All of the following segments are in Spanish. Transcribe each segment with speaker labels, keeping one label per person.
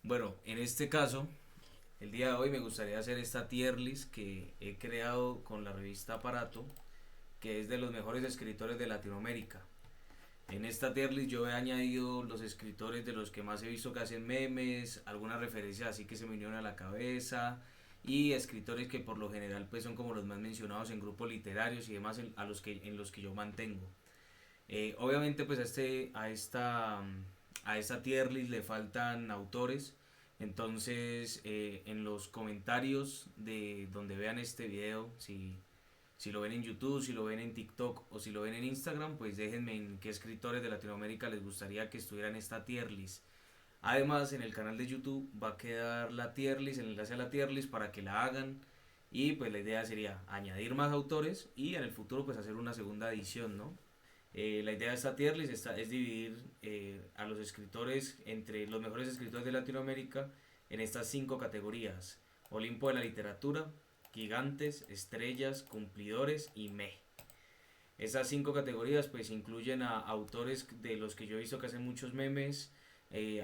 Speaker 1: Bueno, en este caso, el día de hoy me gustaría hacer esta tier list que he creado con la revista Aparato, que es de los mejores escritores de Latinoamérica. En esta tier list yo he añadido los escritores de los que más he visto que hacen memes, algunas referencias así que se me vinieron a la cabeza y escritores que por lo general pues son como los más mencionados en grupos literarios y demás en los que yo mantengo. Obviamente pues a esta tier list le faltan autores, entonces en los comentarios de donde vean este video, si lo ven en YouTube, si lo ven en TikTok o si lo ven en Instagram, pues déjenme en qué escritores de Latinoamérica les gustaría que estuviera en esta tier list. Además, en el canal de YouTube va a quedar la tier list, el enlace a la tier list para que la hagan. Y pues la idea sería añadir más autores y en el futuro pues hacer una segunda edición, ¿no? La idea de esta tier list es dividir a los escritores entre los mejores escritores de Latinoamérica en estas cinco categorías: Olimpo de la literatura, gigantes, estrellas, cumplidores y me. Esas cinco categorías pues incluyen a autores de los que yo he visto que hacen muchos memes,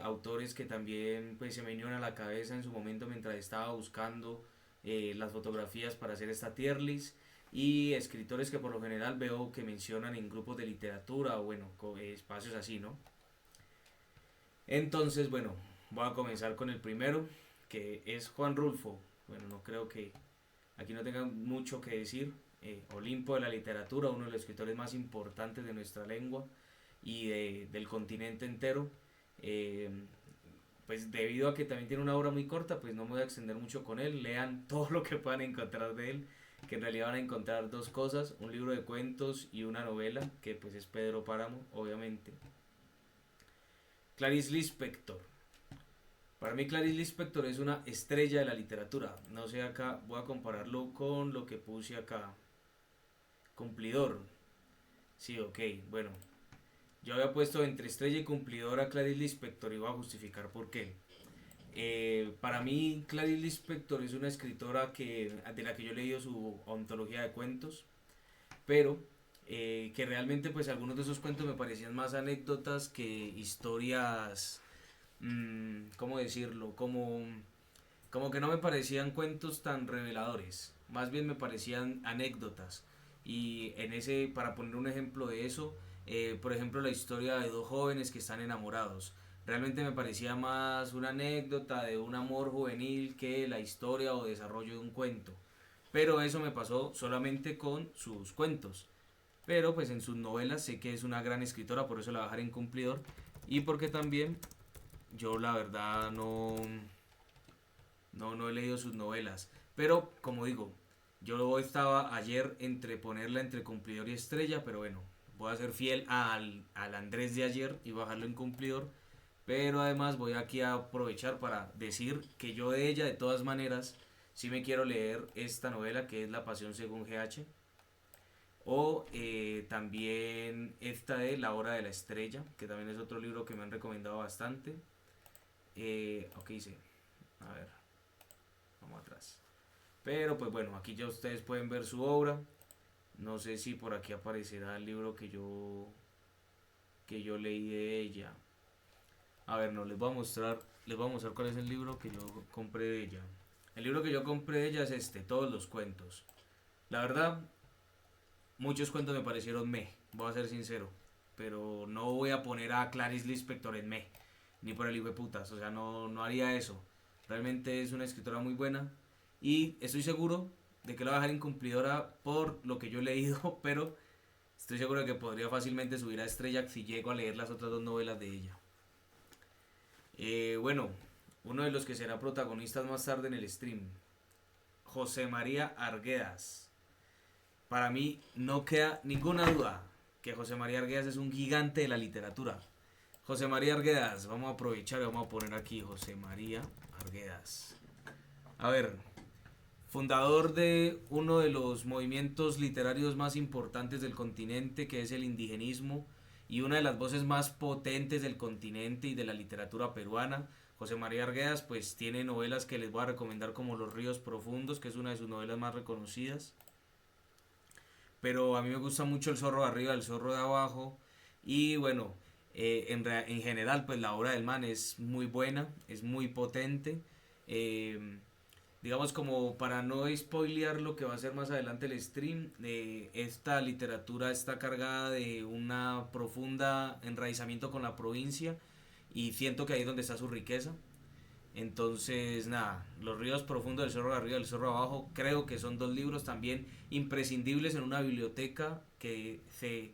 Speaker 1: autores que también pues se me vinieron a la cabeza en su momento mientras estaba buscando las fotografías para hacer esta tier list, y escritores que por lo general veo que mencionan en grupos de literatura o bueno, espacios así, ¿no? Entonces, bueno, voy a comenzar con el primero, que es Juan Rulfo. Bueno, no creo que aquí no tenga mucho que decir. Olimpo de la literatura, uno de los escritores más importantes de nuestra lengua y del continente entero. Eh, pues debido a que también tiene una obra muy corta, pues no me voy a extender mucho con él. Lean todo lo que puedan encontrar de él, que en realidad van a encontrar dos cosas: un libro de cuentos y una novela, que pues es Pedro Páramo, obviamente. Clarice Lispector. Para mí Clarice Lispector es una estrella de la literatura. No sé, acá voy a compararlo con lo que puse acá. Cumplidor. Sí, ok, bueno. Yo había puesto entre estrella y cumplidor a Clarice Lispector y voy a justificar por qué. Para mí Clarice Lispector es una escritora de la que yo he leído su ontología de cuentos, pero que realmente pues algunos de esos cuentos me parecían más anécdotas que historias, ¿cómo decirlo? Como que no me parecían cuentos tan reveladores, más bien me parecían anécdotas. Y en ese, para poner un ejemplo de eso, por ejemplo la historia de dos jóvenes que están enamorados. Realmente me parecía más una anécdota de un amor juvenil que la historia o desarrollo de un cuento. Pero eso me pasó solamente con sus cuentos. Pero pues en sus novelas sé que es una gran escritora, por eso la bajaré en cumplidor. Y porque también yo la verdad no he leído sus novelas. Pero, como digo, yo estaba ayer entre ponerla entre cumplidor y estrella, pero bueno, voy a ser fiel al Andrés de ayer y bajarlo en cumplidor. Pero además voy aquí a aprovechar para decir que yo de ella, de todas maneras, sí me quiero leer esta novela que es La Pasión según GH. O también esta de La Hora de la Estrella, que también es otro libro que me han recomendado bastante. Ok, sí. A ver, vamos atrás. Pero pues bueno, aquí ya ustedes pueden ver su obra. No sé si por aquí aparecerá el libro que yo leí de ella. A ver, no, les voy a mostrar cuál es el libro que yo compré de ella. El libro que yo compré de ella es este, Todos los cuentos. La verdad, muchos cuentos me parecieron voy a ser sincero. Pero no voy a poner a Clarice Lispector en ni por el hijo de putas, o sea, no haría eso. Realmente es una escritora muy buena y estoy seguro de que la voy a dejar incumplidora por lo que yo he leído, pero estoy seguro de que podría fácilmente subir a Estrella si llego a leer las otras dos novelas de ella. Bueno, uno de los que será protagonistas más tarde en el stream, José María Arguedas. Para mí no queda ninguna duda que José María Arguedas es un gigante de la literatura. José María Arguedas, vamos a aprovechar y vamos a poner aquí José María Arguedas. A ver, fundador de uno de los movimientos literarios más importantes del continente, que es el indigenismo, y una de las voces más potentes del continente y de la literatura peruana. José María Arguedas pues tiene novelas que les voy a recomendar como Los ríos profundos, que es una de sus novelas más reconocidas. Pero a mí me gusta mucho El zorro de arriba, El zorro de abajo. Y bueno, En general, pues la obra del man es muy buena, es muy potente. Eh, digamos, como para no spoilear lo que va a ser más adelante el stream, esta literatura está cargada de una profunda enraizamiento con la provincia y siento que ahí es donde está su riqueza. Entonces, nada, Los ríos profundos del cerro de arriba y del cerro de abajo, creo que son dos libros también imprescindibles en una biblioteca que se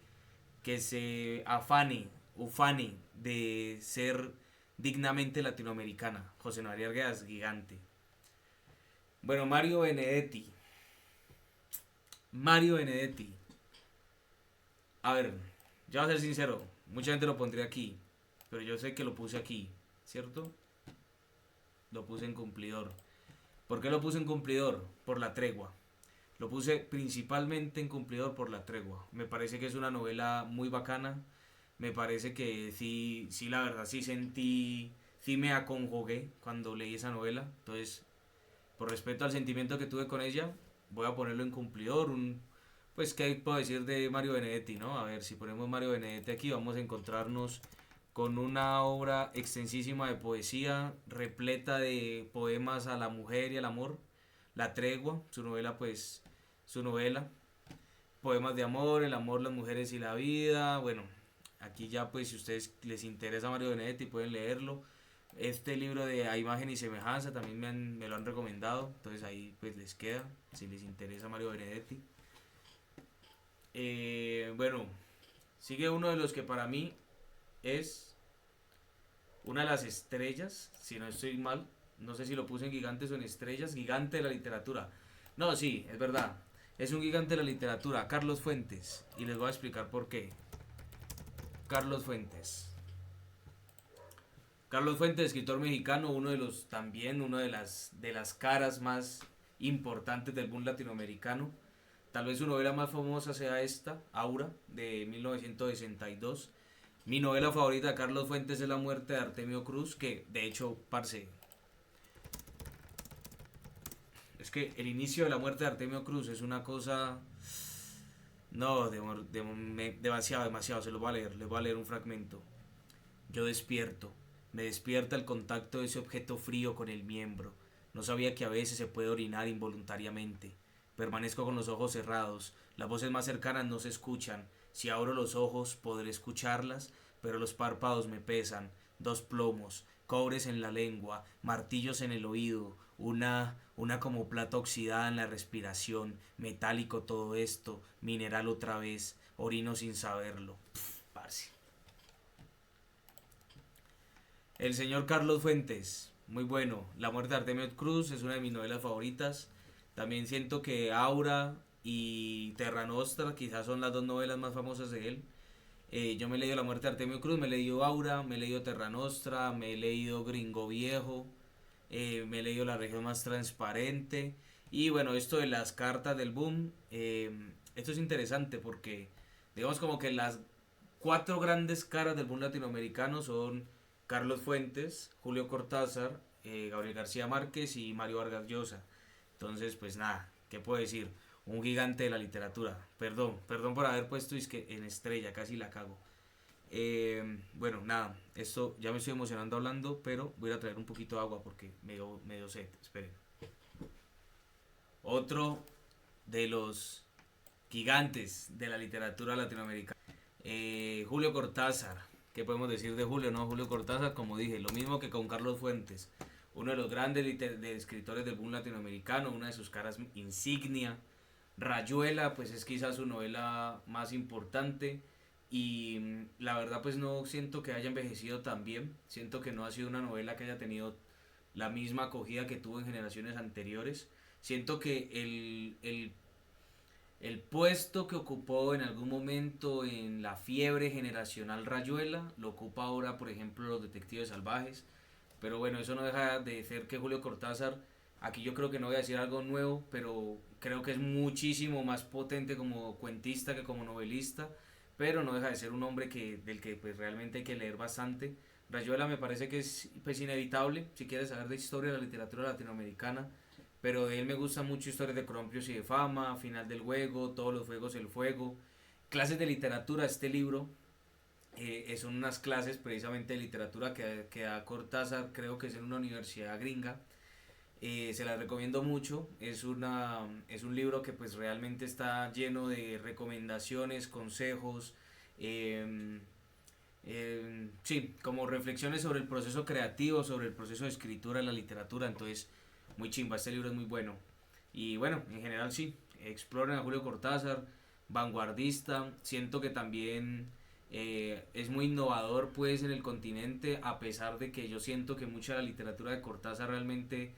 Speaker 1: ufane de ser dignamente latinoamericana. José María Arguedas, gigante. Bueno, Mario Benedetti. Mario Benedetti. A ver, yo voy a ser sincero, mucha gente lo pondría aquí, pero yo sé que lo puse aquí, ¿cierto? Lo puse en cumplidor. ¿Por qué lo puse en cumplidor? Por La Tregua. Lo puse principalmente en cumplidor por La Tregua. Me parece que es una novela muy bacana. Me parece que sí, sí, la verdad, sí sentí, sí me aconjugué cuando leí esa novela. Entonces, por respeto al sentimiento que tuve con ella, voy a ponerlo en cumplidor. Pues, ¿qué puedo decir de Mario Benedetti, no? A ver, si ponemos Mario Benedetti aquí, vamos a encontrarnos con una obra extensísima de poesía, repleta de poemas a la mujer y al amor. La Tregua, su novela, pues, su novela. Poemas de amor, el amor, las mujeres y la vida. Bueno, aquí ya, pues, si a ustedes les interesa Mario Benedetti, pueden leerlo. Este libro de A Imagen y Semejanza también me lo han recomendado, entonces ahí pues les queda, si les interesa Mario Benedetti. Bueno, sigue uno de los que para mí es una de las estrellas, si no estoy mal, no sé si lo puse en gigantes o en estrellas, gigante de la literatura. No, sí, es verdad, es un gigante de la literatura, Carlos Fuentes, y les voy a explicar por qué. Carlos Fuentes. Carlos Fuentes, escritor mexicano, uno de los también uno de las caras más importantes del boom latinoamericano. Tal vez su novela más famosa sea esta, Aura, de 1962. Mi novela favorita de Carlos Fuentes es La muerte de Artemio Cruz, que de hecho, parce, es que el inicio de La muerte de Artemio Cruz es una cosa. No, demasiado, demasiado. Se lo voy a leer, les voy a leer un fragmento. Yo despierto. Me despierta el contacto de ese objeto frío con el miembro. No sabía que a veces se puede orinar involuntariamente. Permanezco con los ojos cerrados. Las voces más cercanas no se escuchan. Si abro los ojos podré escucharlas, pero los párpados me pesan. Dos plomos, cobres en la lengua, martillos en el oído, una como plata oxidada en la respiración, metálico todo esto, mineral otra vez, orino sin saberlo. Parce. El señor Carlos Fuentes, muy bueno. La muerte de Artemio Cruz es una de mis novelas favoritas. También siento que Aura y Terra Nostra quizás son las dos novelas más famosas de él. Yo me he leído La muerte de Artemio Cruz, me he leído Aura, me he leído Terra Nostra, me he leído Gringo Viejo, me he leído La región más transparente. Y bueno, esto de las cartas del boom, esto es interesante porque digamos como que las cuatro grandes caras del boom latinoamericano son Carlos Fuentes, Julio Cortázar, Gabriel García Márquez y Mario Vargas Llosa. Entonces, pues nada, ¿qué puedo decir? Un gigante de la literatura. Perdón, perdón por haber puesto en estrella, casi la cago. Bueno, nada, esto ya me estoy emocionando hablando, pero voy a traer un poquito de agua porque me dio sed. Esperen. Otro de los gigantes de la literatura latinoamericana. Julio Cortázar. ¿Qué podemos decir de Julio? No, Julio Cortázar, como dije, lo mismo que con Carlos Fuentes. Uno de los grandes escritores del boom latinoamericano, una de sus caras insignia. Rayuela, pues es quizás su novela más importante. Y la verdad, pues no siento que haya envejecido tan bien. Siento que no ha sido una novela que haya tenido la misma acogida que tuvo en generaciones anteriores. Siento que el puesto que ocupó en algún momento en la fiebre generacional Rayuela lo ocupa ahora, por ejemplo, Los Detectives Salvajes. Pero bueno, eso no deja de ser que Julio Cortázar, aquí yo creo que no voy a decir algo nuevo, pero creo que es muchísimo más potente como cuentista que como novelista, pero no deja de ser un hombre del que pues realmente hay que leer bastante. Rayuela me parece que es pues inevitable si quieres saber de historia de la literatura latinoamericana, pero de él me gusta mucho Historias de Colompios y de Fama, Final del Juego, Todos los Fuegos, el Fuego, Clases de Literatura, este libro son unas clases precisamente de literatura que da Cortázar, creo que es en una universidad gringa. Se las recomiendo mucho, es un libro que pues realmente está lleno de recomendaciones, consejos, eh, sí, como reflexiones sobre el proceso creativo, sobre el proceso de escritura de la literatura, entonces muy chimba, este libro es muy bueno. Y bueno, en general sí, exploren a Julio Cortázar, vanguardista, siento que también es muy innovador pues en el continente, a pesar de que yo siento que mucha de la literatura de Cortázar realmente,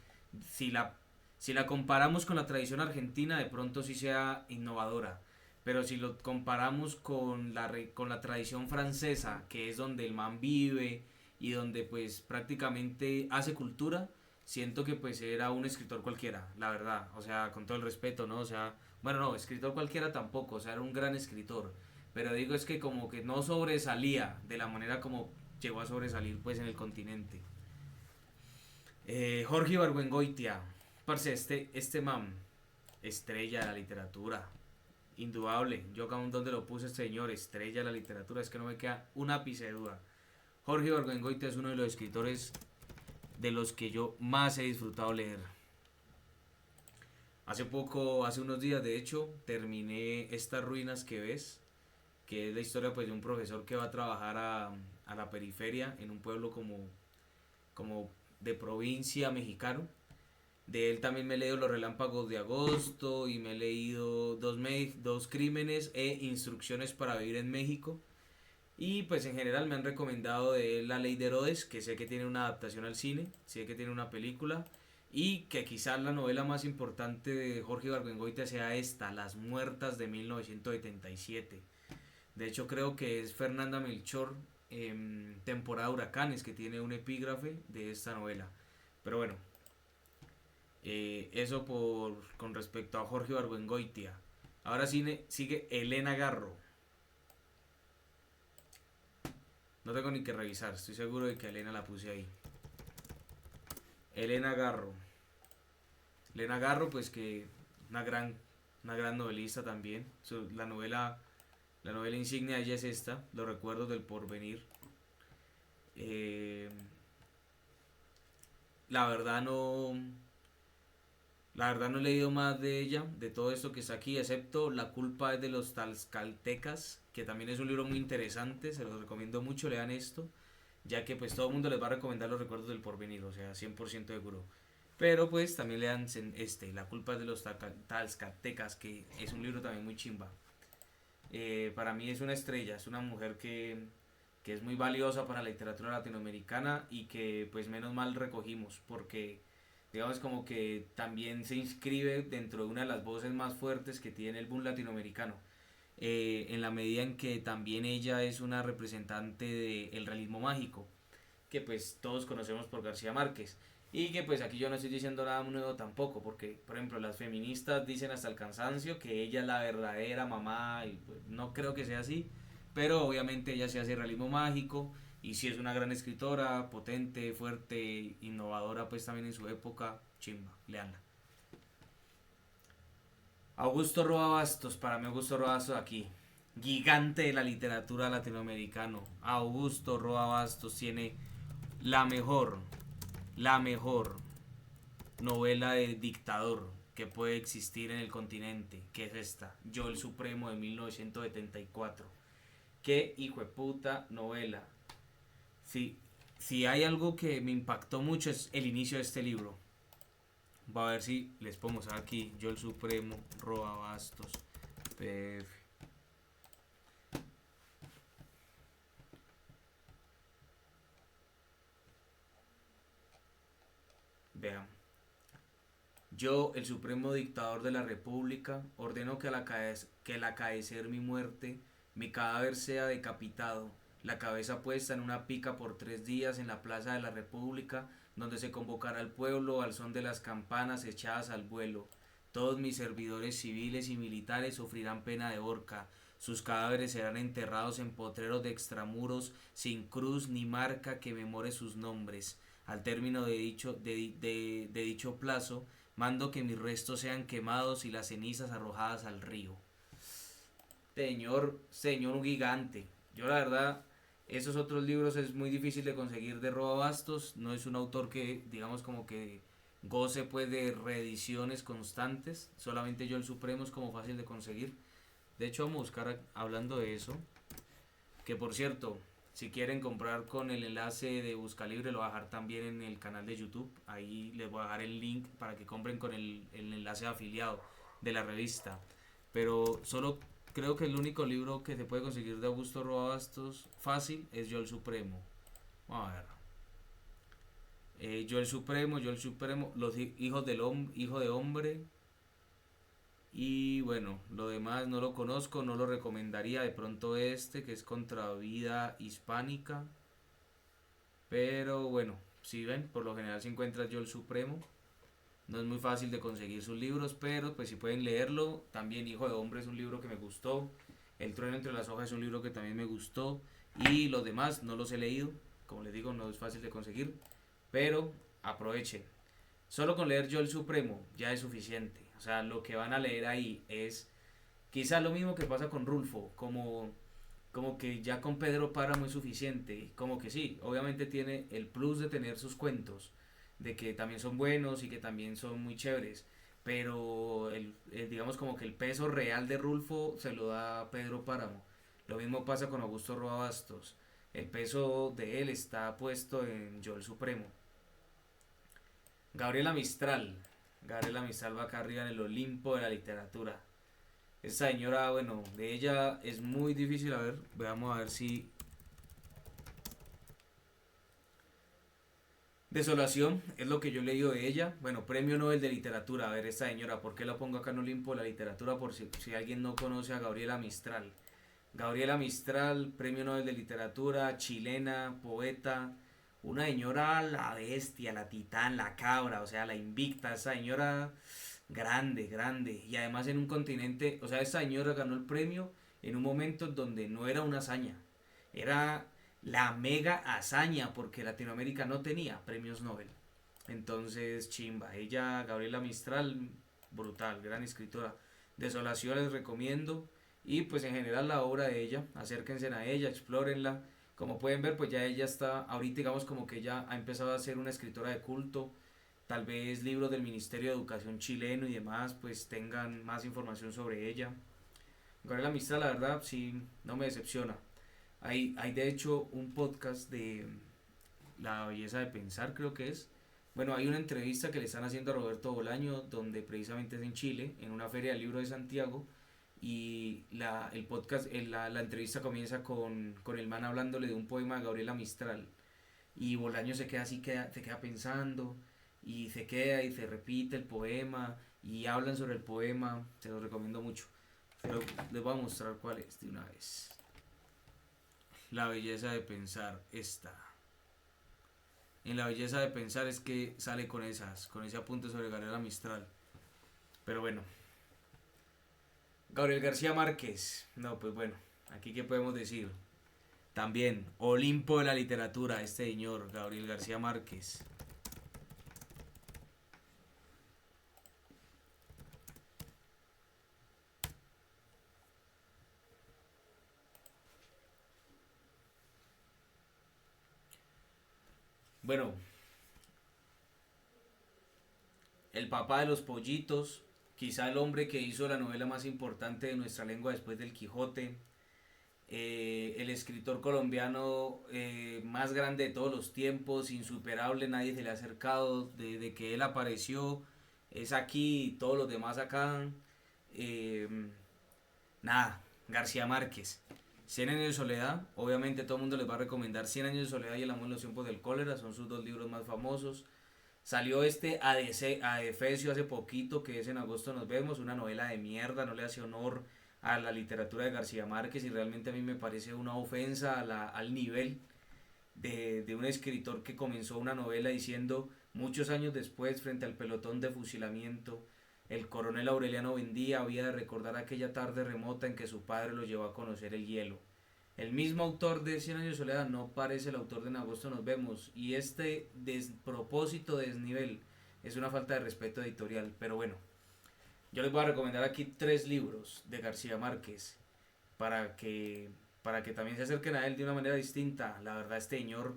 Speaker 1: si la, si la comparamos con la tradición argentina, de pronto sí sea innovadora. Pero si lo comparamos con con la tradición francesa, que es donde el man vive y donde pues prácticamente hace cultura, siento que pues era un escritor cualquiera, la verdad, o sea, con todo el respeto, ¿no? O sea, bueno, no, escritor cualquiera tampoco, o sea, era un gran escritor, pero digo es que como que no sobresalía de la manera como llegó a sobresalir pues en el continente. Jorge Ibargüengoitia, parce, este man, estrella de la literatura, indudable, yo acá donde lo puse este señor, estrella de la literatura, es que no me queda un ápice de duda. Jorge Ibargüengoitia es uno de los escritores de los que yo más he disfrutado leer. Hace poco, hace unos días de hecho, terminé Estas ruinas que ves, que es la historia pues de un profesor que va a trabajar a la periferia en un pueblo como de provincia mexicano. De él también me he leído Los Relámpagos de Agosto y me he leído Dos Crímenes e Instrucciones para Vivir en México. Y pues en general me han recomendado de La Ley de Herodes, que sé que tiene una adaptación al cine, sé que tiene una película, y que quizás la novela más importante de Jorge Ibargüengoitia sea esta, Las Muertas de 1977. De hecho creo que es Fernanda Melchor, Temporada de Huracanes, que tiene un epígrafe de esta novela. Pero bueno, eso con respecto a Jorge Ibargüengoitia. Ahora sigue Elena Garro. No tengo ni que revisar, estoy seguro de que Elena la puse ahí. Elena Garro. Elena Garro, pues que una gran, una gran novelista también. La novela insignia de ella es esta, Los recuerdos del porvenir. Eh, la verdad no, la verdad no he leído más de ella, de todo esto que está aquí, excepto La culpa es de los Tlaxcaltecas, que también es un libro muy interesante, se los recomiendo mucho, lean esto, ya que pues todo el mundo les va a recomendar Los recuerdos del porvenir, o sea, 100% seguro. Pero pues también lean La culpa es de los Tlaxcaltecas, que es un libro también muy chimba. Para mí es una estrella, es una mujer que es muy valiosa para la literatura latinoamericana y que pues menos mal recogimos porque digamos como que también se inscribe dentro de una de las voces más fuertes que tiene el boom latinoamericano, en la medida en que también ella es una representante del realismo mágico, que pues todos conocemos por García Márquez. Y que pues aquí yo no estoy diciendo nada nuevo tampoco, porque por ejemplo las feministas dicen hasta el cansancio que ella es la verdadera mamá y pues, no creo que sea así, pero obviamente ella se hace realismo mágico y si es una gran escritora, potente, fuerte, innovadora pues también en su época, chimba, leanla. Augusto Roa Bastos, para mí Augusto Roa Bastos aquí, gigante de la literatura latinoamericana. Augusto Roa Bastos tiene la mejor, la mejor novela de dictador que puede existir en el continente, que es esta, Yo el Supremo de 1974. Qué hijo de puta novela. Si, si hay algo que me impactó mucho es el inicio de este libro. Va a ver si les pongo aquí, Yo el Supremo, Roa Bastos, PDF. Vean. Yo, el supremo dictador de la República, ordeno que al acaecer mi muerte, mi cadáver sea decapitado, la cabeza puesta en una pica por 3 días en la plaza de la República, donde se convocará al pueblo al son de las campanas echadas al vuelo. Todos mis servidores civiles y militares sufrirán pena de horca. Sus cadáveres serán enterrados en potreros de extramuros, sin cruz ni marca que memore sus nombres. Al término de dicho plazo, mando que mis restos sean quemados y las cenizas arrojadas al río. Señor, un gigante. Yo la verdad, Esos otros libros es muy difícil de conseguir de Roa Bastos, no es un autor que digamos como que goce pues de reediciones constantes, solamente Yo el Supremo es como fácil de conseguir. De hecho vamos a buscar hablando de eso, que por cierto, si quieren comprar con el enlace de Buscalibre lo voy a dejar también en el canal de YouTube, ahí les voy a dejar el link para que compren con el enlace afiliado de la revista. Pero solo creo que el único libro que se puede conseguir de Augusto Roa Bastos fácil es Yo el Supremo. Vamos a ver. Yo el Supremo, Los hijos del hijo de hombre. Y bueno, lo demás no lo conozco, no lo recomendaría. De pronto este, que es Contra Vida Hispánica. Pero bueno, si ven, por lo general se encuentra Yo el Supremo. No es muy fácil de conseguir sus libros, pero pues si pueden leerlo. También Hijo de Hombre es un libro que me gustó. El trueno entre las hojas es un libro que también me gustó. Y los demás no los he leído. Como les digo, no es fácil de conseguir. Pero aprovechen. Solo con leer Yo el Supremo ya es suficiente. O sea, lo que van a leer ahí es quizás lo mismo que pasa con Rulfo. Como que ya con Pedro Páramo es suficiente. Como que sí, obviamente tiene el plus de tener sus cuentos, de que también son buenos y que también son muy chéveres. Pero digamos como que el peso real de Rulfo se lo da Pedro Páramo. Lo mismo pasa con Augusto Roa Bastos. El peso de él está puesto en Yo el Supremo. Gabriela Mistral. Gabriela Mistral va acá arriba en el Olimpo de la literatura. Esta señora, bueno, de ella es muy difícil, a ver, veamos a ver si... Desolación es lo que yo he leído de ella. Bueno, Premio Nobel de Literatura. A ver, esta señora, ¿por qué la pongo acá en Olimpo de la literatura? Por si alguien no conoce a Gabriela Mistral. Gabriela Mistral, Premio Nobel de Literatura, chilena, poeta, una señora la bestia, la titán, la cabra, o sea, la invicta, esa señora grande, grande, y además en un continente, o sea, esa señora ganó el premio en un momento donde no era una hazaña, era la mega hazaña, porque Latinoamérica no tenía premios Nobel. Entonces, chimba, ella, Gabriela Mistral, brutal, gran escritora. Desolación les recomiendo. Y pues en general la obra de ella, acérquense a ella, explórenla. Como pueden ver, pues ya ella está, ahorita digamos como que ella ha empezado a ser una escritora de culto. Tal vez libros del Ministerio de Educación chileno y demás, pues tengan más información sobre ella. Gabriela Mistral, la verdad, sí, no me decepciona. Hay de hecho un podcast de La Belleza de Pensar, creo que es. Bueno, hay una entrevista que le están haciendo a Roberto Bolaño, donde precisamente es en Chile, en una feria del libro de Santiago, y el podcast, la entrevista comienza con el man hablándole de un poema de Gabriela Mistral, y Bolaño se queda así, se queda pensando, y se queda y se repite el poema, y hablan sobre el poema, se lo recomiendo mucho. Pero les voy a mostrar cuál es de una vez. La belleza de pensar está. En la belleza de pensar es que sale con ese apunte sobre Gabriela Mistral. Pero bueno, Gabriel García Márquez. No, pues bueno, aquí qué podemos decir. También, Olimpo de la literatura, este señor, Gabriel García Márquez. Bueno, el papá de los pollitos, quizá el hombre que hizo la novela más importante de nuestra lengua después del Quijote, el escritor colombiano más grande de todos los tiempos, insuperable, nadie se le ha acercado desde que él apareció, es aquí y todos los demás acá. Eh, Nada, García Márquez. 100 años de soledad, obviamente todo el mundo les va a recomendar 100 años de soledad y El amor en los tiempos del cólera, son sus dos libros más famosos. Salió este Adefesio hace poquito, que es En agosto nos vemos, una novela de mierda, no le hace honor a la literatura de García Márquez y realmente a mí me parece una ofensa al nivel de un escritor que comenzó una novela diciendo muchos años después, frente al pelotón de fusilamiento, el coronel Aureliano Buendía había de recordar aquella tarde remota en que su padre lo llevó a conocer el hielo. El mismo autor de Cien años de soledad no parece el autor de En agosto nos vemos, y este despropósito, desnivel, es una falta de respeto editorial. Pero bueno, yo les voy a recomendar aquí 3 libros de García Márquez para que para que también se acerquen a él de una manera distinta. La verdad, este señor,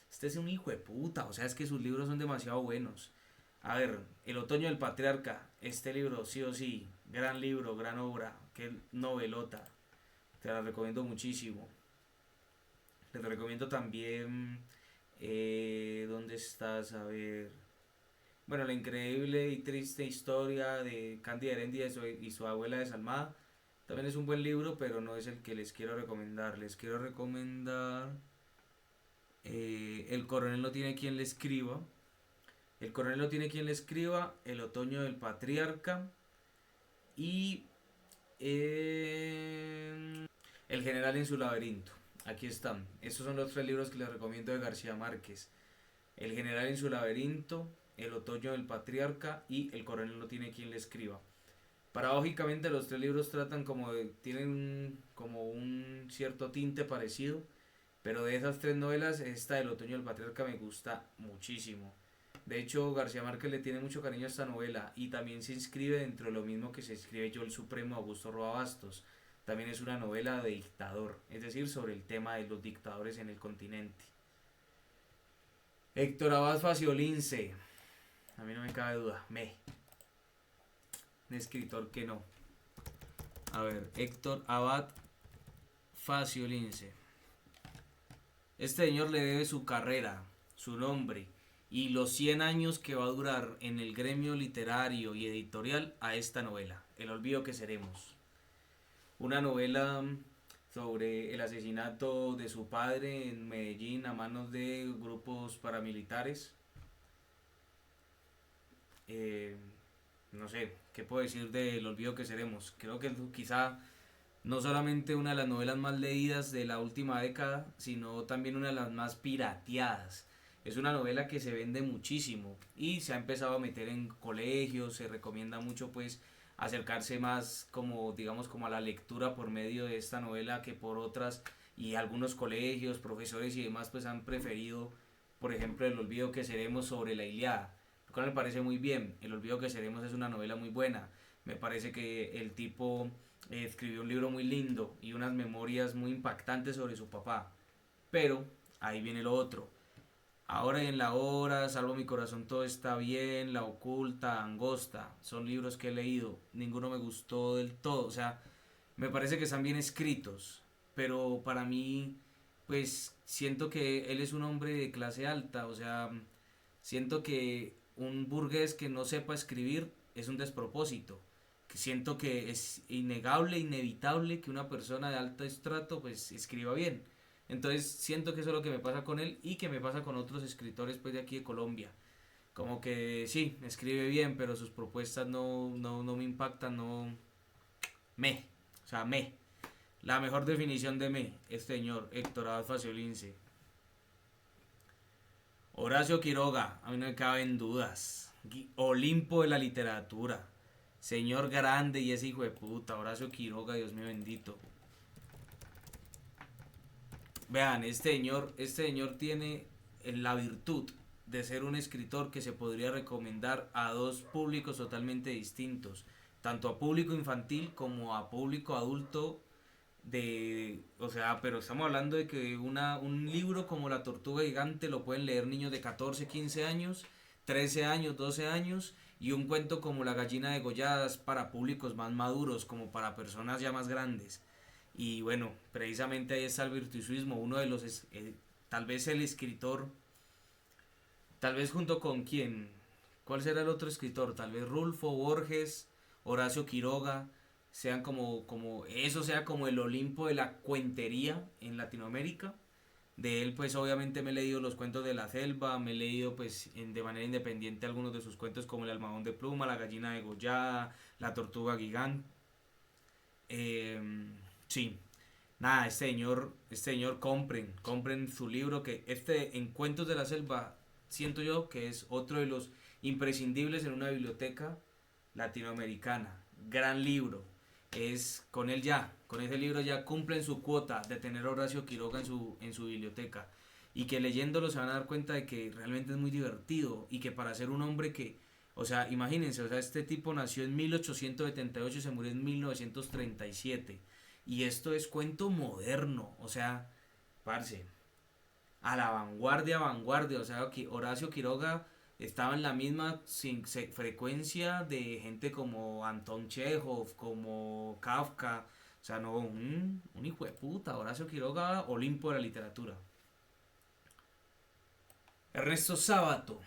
Speaker 1: este es un hijo de puta, o sea, es que sus libros son demasiado buenos. A ver, El otoño del patriarca, este libro sí o sí, gran libro, gran obra, qué novelota, te la recomiendo muchísimo. Te recomiendo también, ¿dónde estás? A ver, bueno, la increíble y triste historia de Candy Erendia y su abuela desalmada. También es un buen libro, pero no es el que les quiero recomendar. Les quiero recomendar El coronel no tiene quien le escriba. El coronel no tiene quien le escriba. El otoño del patriarca. Y El general en su laberinto. Aquí están. Estos son los tres libros que les recomiendo de García Márquez. El general en su laberinto, El otoño del patriarca y El coronel no tiene quien le escriba. Paradójicamente los tres libros tratan tienen como un cierto tinte parecido, pero de esas tres novelas, esta del otoño del patriarca me gusta muchísimo. De hecho, García Márquez le tiene mucho cariño a esta novela y también se inscribe dentro de lo mismo que se escribe Yo el Supremo Augusto Roa Bastos. También es una novela de dictador, es decir, sobre el tema de los dictadores en el continente. Héctor Abad Faciolince, a mí no me cabe duda, un escritor que no. A ver, Héctor Abad Faciolince. Este señor le debe su carrera, su nombre y los 100 años que va a durar en el gremio literario y editorial a esta novela, El olvido que seremos. Una novela sobre el asesinato de su padre en Medellín a manos de grupos paramilitares. Eh, no sé, ¿qué puedo decir del olvido que seremos? Creo que quizá no solamente una de las novelas más leídas de la última década, sino también una de las más pirateadas. Es una novela que se vende muchísimo y se ha empezado a meter en colegios, se recomienda mucho pues acercarse más como digamos como a la lectura por medio de esta novela que por otras, y algunos colegios, profesores y demás pues han preferido por ejemplo El olvido que seremos sobre la Ilíada, lo cual me parece muy bien. El olvido que seremos es una novela muy buena, me parece que el tipo escribió un libro muy lindo y unas memorias muy impactantes sobre su papá. Pero ahí viene lo otro. Ahora y en la hora, Salvo mi corazón, todo está bien, La oculta, Angosta, son libros que he leído, ninguno me gustó del todo, o sea, me parece que están bien escritos, pero para mí, pues siento que él es un hombre de clase alta, o sea, siento que un burgués que no sepa escribir es un despropósito. Que siento que es innegable, inevitable que una persona de alto estrato pues escriba bien. Entonces siento que eso es lo que me pasa con él y que me pasa con otros escritores pues de aquí de Colombia. Como que sí, escribe bien, pero sus propuestas no me impactan, no me, o sea, me. La mejor definición de me, este señor Héctor Abad Faciolince. Horacio Quiroga, a mí no me caben dudas. Olimpo de la literatura. Señor grande y ese hijo de puta, Horacio Quiroga, Dios mío bendito. Vean, este señor tiene la virtud de ser un escritor que se podría recomendar a dos públicos totalmente distintos, tanto a público infantil como a público adulto o sea, pero estamos hablando de que un libro como La Tortuga Gigante lo pueden leer niños de 14 15 años, 13 años, 12 años, y un cuento como La gallina degollada es para públicos más maduros, como para personas ya más grandes. Y bueno, precisamente ahí está el virtuosismo, uno de los, tal vez el escritor, tal vez junto con quién, ¿cuál será el otro escritor? Tal vez Rulfo Borges, Horacio Quiroga, sean como eso sea como el Olimpo de la cuentería en Latinoamérica. De él pues obviamente me he leído los cuentos de la selva, me he leído pues de manera independiente algunos de sus cuentos como El almohadón de pluma, La gallina degollada, La tortuga gigante. Eh, sí, nada, este señor compren su libro, que este en Cuentos de la Selva siento yo que es otro de los imprescindibles en una biblioteca latinoamericana. Gran libro. Es con ese libro ya cumplen su cuota de tener a Horacio Quiroga en su biblioteca. Y que leyéndolo se van a dar cuenta de que realmente es muy divertido y que para ser un hombre que, o sea, imagínense, o sea, este tipo nació en 1878 y se murió en 1937. Y esto es cuento moderno, o sea, parce, a la vanguardia, vanguardia. O sea, que Horacio Quiroga estaba en la misma frecuencia de gente como Anton Chekhov, como Kafka. O sea, no, un hijo de puta. Horacio Quiroga, Olimpo de la literatura. Ernesto Sábato,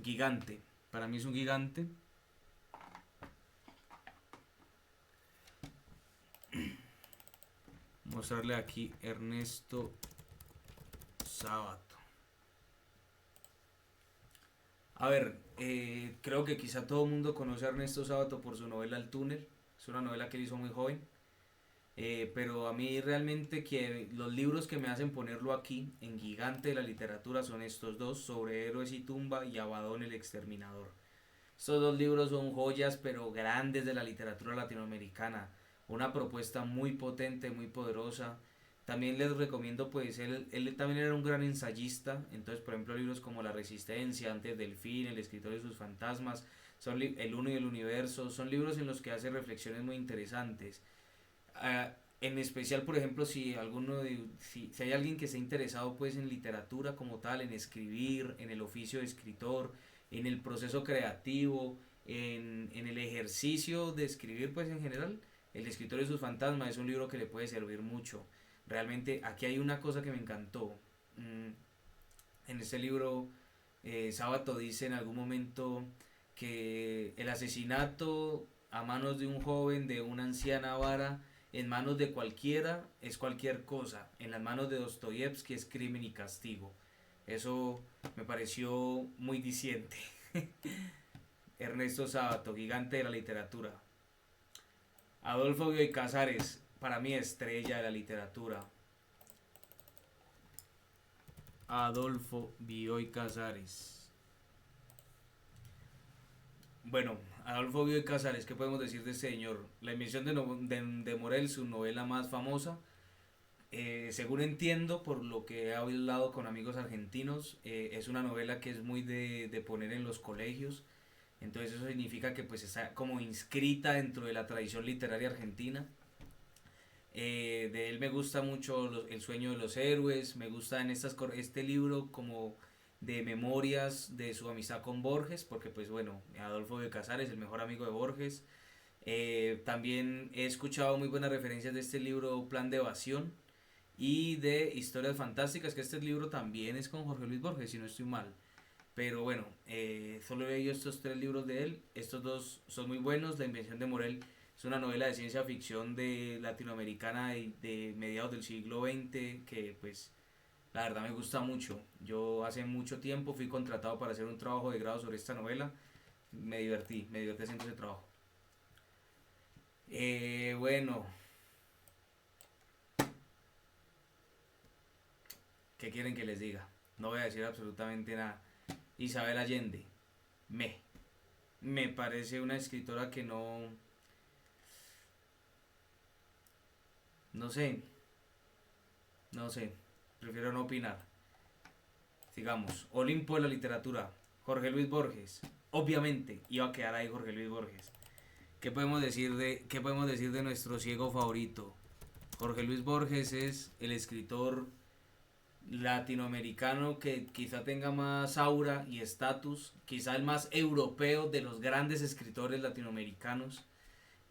Speaker 1: gigante. Para mí es un gigante. Mostrarle aquí Ernesto Sábato. A ver, creo que quizá todo el mundo conoce a Ernesto Sábato por su novela El túnel. Es una novela que él hizo muy joven. Pero a mí realmente que los libros que me hacen ponerlo aquí en gigante de la literatura son estos dos, Sobre héroes y tumba y Abadón el exterminador. Estos dos libros son joyas pero grandes de la literatura latinoamericana. Una propuesta muy potente, muy poderosa. También les recomiendo, pues, él también era un gran ensayista. Entonces, por ejemplo, libros como La Resistencia, Antes del Fin, El escritor y sus fantasmas, El uno y el universo, son libros en los que hace reflexiones muy interesantes. En especial, por ejemplo, si hay alguien que esté interesado pues en literatura como tal, en escribir, en el oficio de escritor, en el proceso creativo, en el ejercicio de escribir pues en general, El escritor y sus fantasmas es un libro que le puede servir mucho. Realmente aquí hay una cosa que me encantó. En este libro, Sábato dice en algún momento que el asesinato a manos de un joven, de una anciana vara, en manos de cualquiera es cualquier cosa. En las manos de Dostoyevsky es crimen y castigo. Eso me pareció muy diciente. Ernesto Sábato, gigante de la literatura. Adolfo Bioy Casares, para mí estrella de la literatura. Adolfo Bioy Casares. Bueno, Adolfo Bioy Casares, ¿qué podemos decir de este señor? La emisión de Morel, su novela más famosa. Según entiendo, por lo que he hablado con amigos argentinos, es una novela que es muy de poner en los colegios. Entonces eso significa que pues está como inscrita dentro de la tradición literaria argentina. De él me gusta mucho El sueño de los héroes, me gusta en este libro como de memorias de su amistad con Borges, porque pues bueno, Adolfo de Casares, el mejor amigo de Borges. También he escuchado muy buenas referencias de este libro Plan de Evasión y de Historias Fantásticas, que este libro también es con Jorge Luis Borges, si no estoy mal. Pero bueno, solo he leído estos tres libros de él, estos dos son muy buenos. La invención de Morel es una novela de ciencia ficción de latinoamericana de mediados del siglo XX que pues la verdad me gusta mucho. Yo hace mucho tiempo fui contratado para hacer un trabajo de grado sobre esta novela. Me divertí haciendo ese trabajo. Bueno, ¿qué quieren que les diga? No voy a decir absolutamente nada. Isabel Allende, me. Me parece una escritora que no... No sé, no sé. Prefiero no opinar. Sigamos. Olimpo de la literatura. Jorge Luis Borges. Obviamente iba a quedar ahí Jorge Luis Borges. Qué podemos decir de nuestro ciego favorito? Jorge Luis Borges es el escritor latinoamericano que quizá tenga más aura y estatus, quizá el más europeo de los grandes escritores latinoamericanos.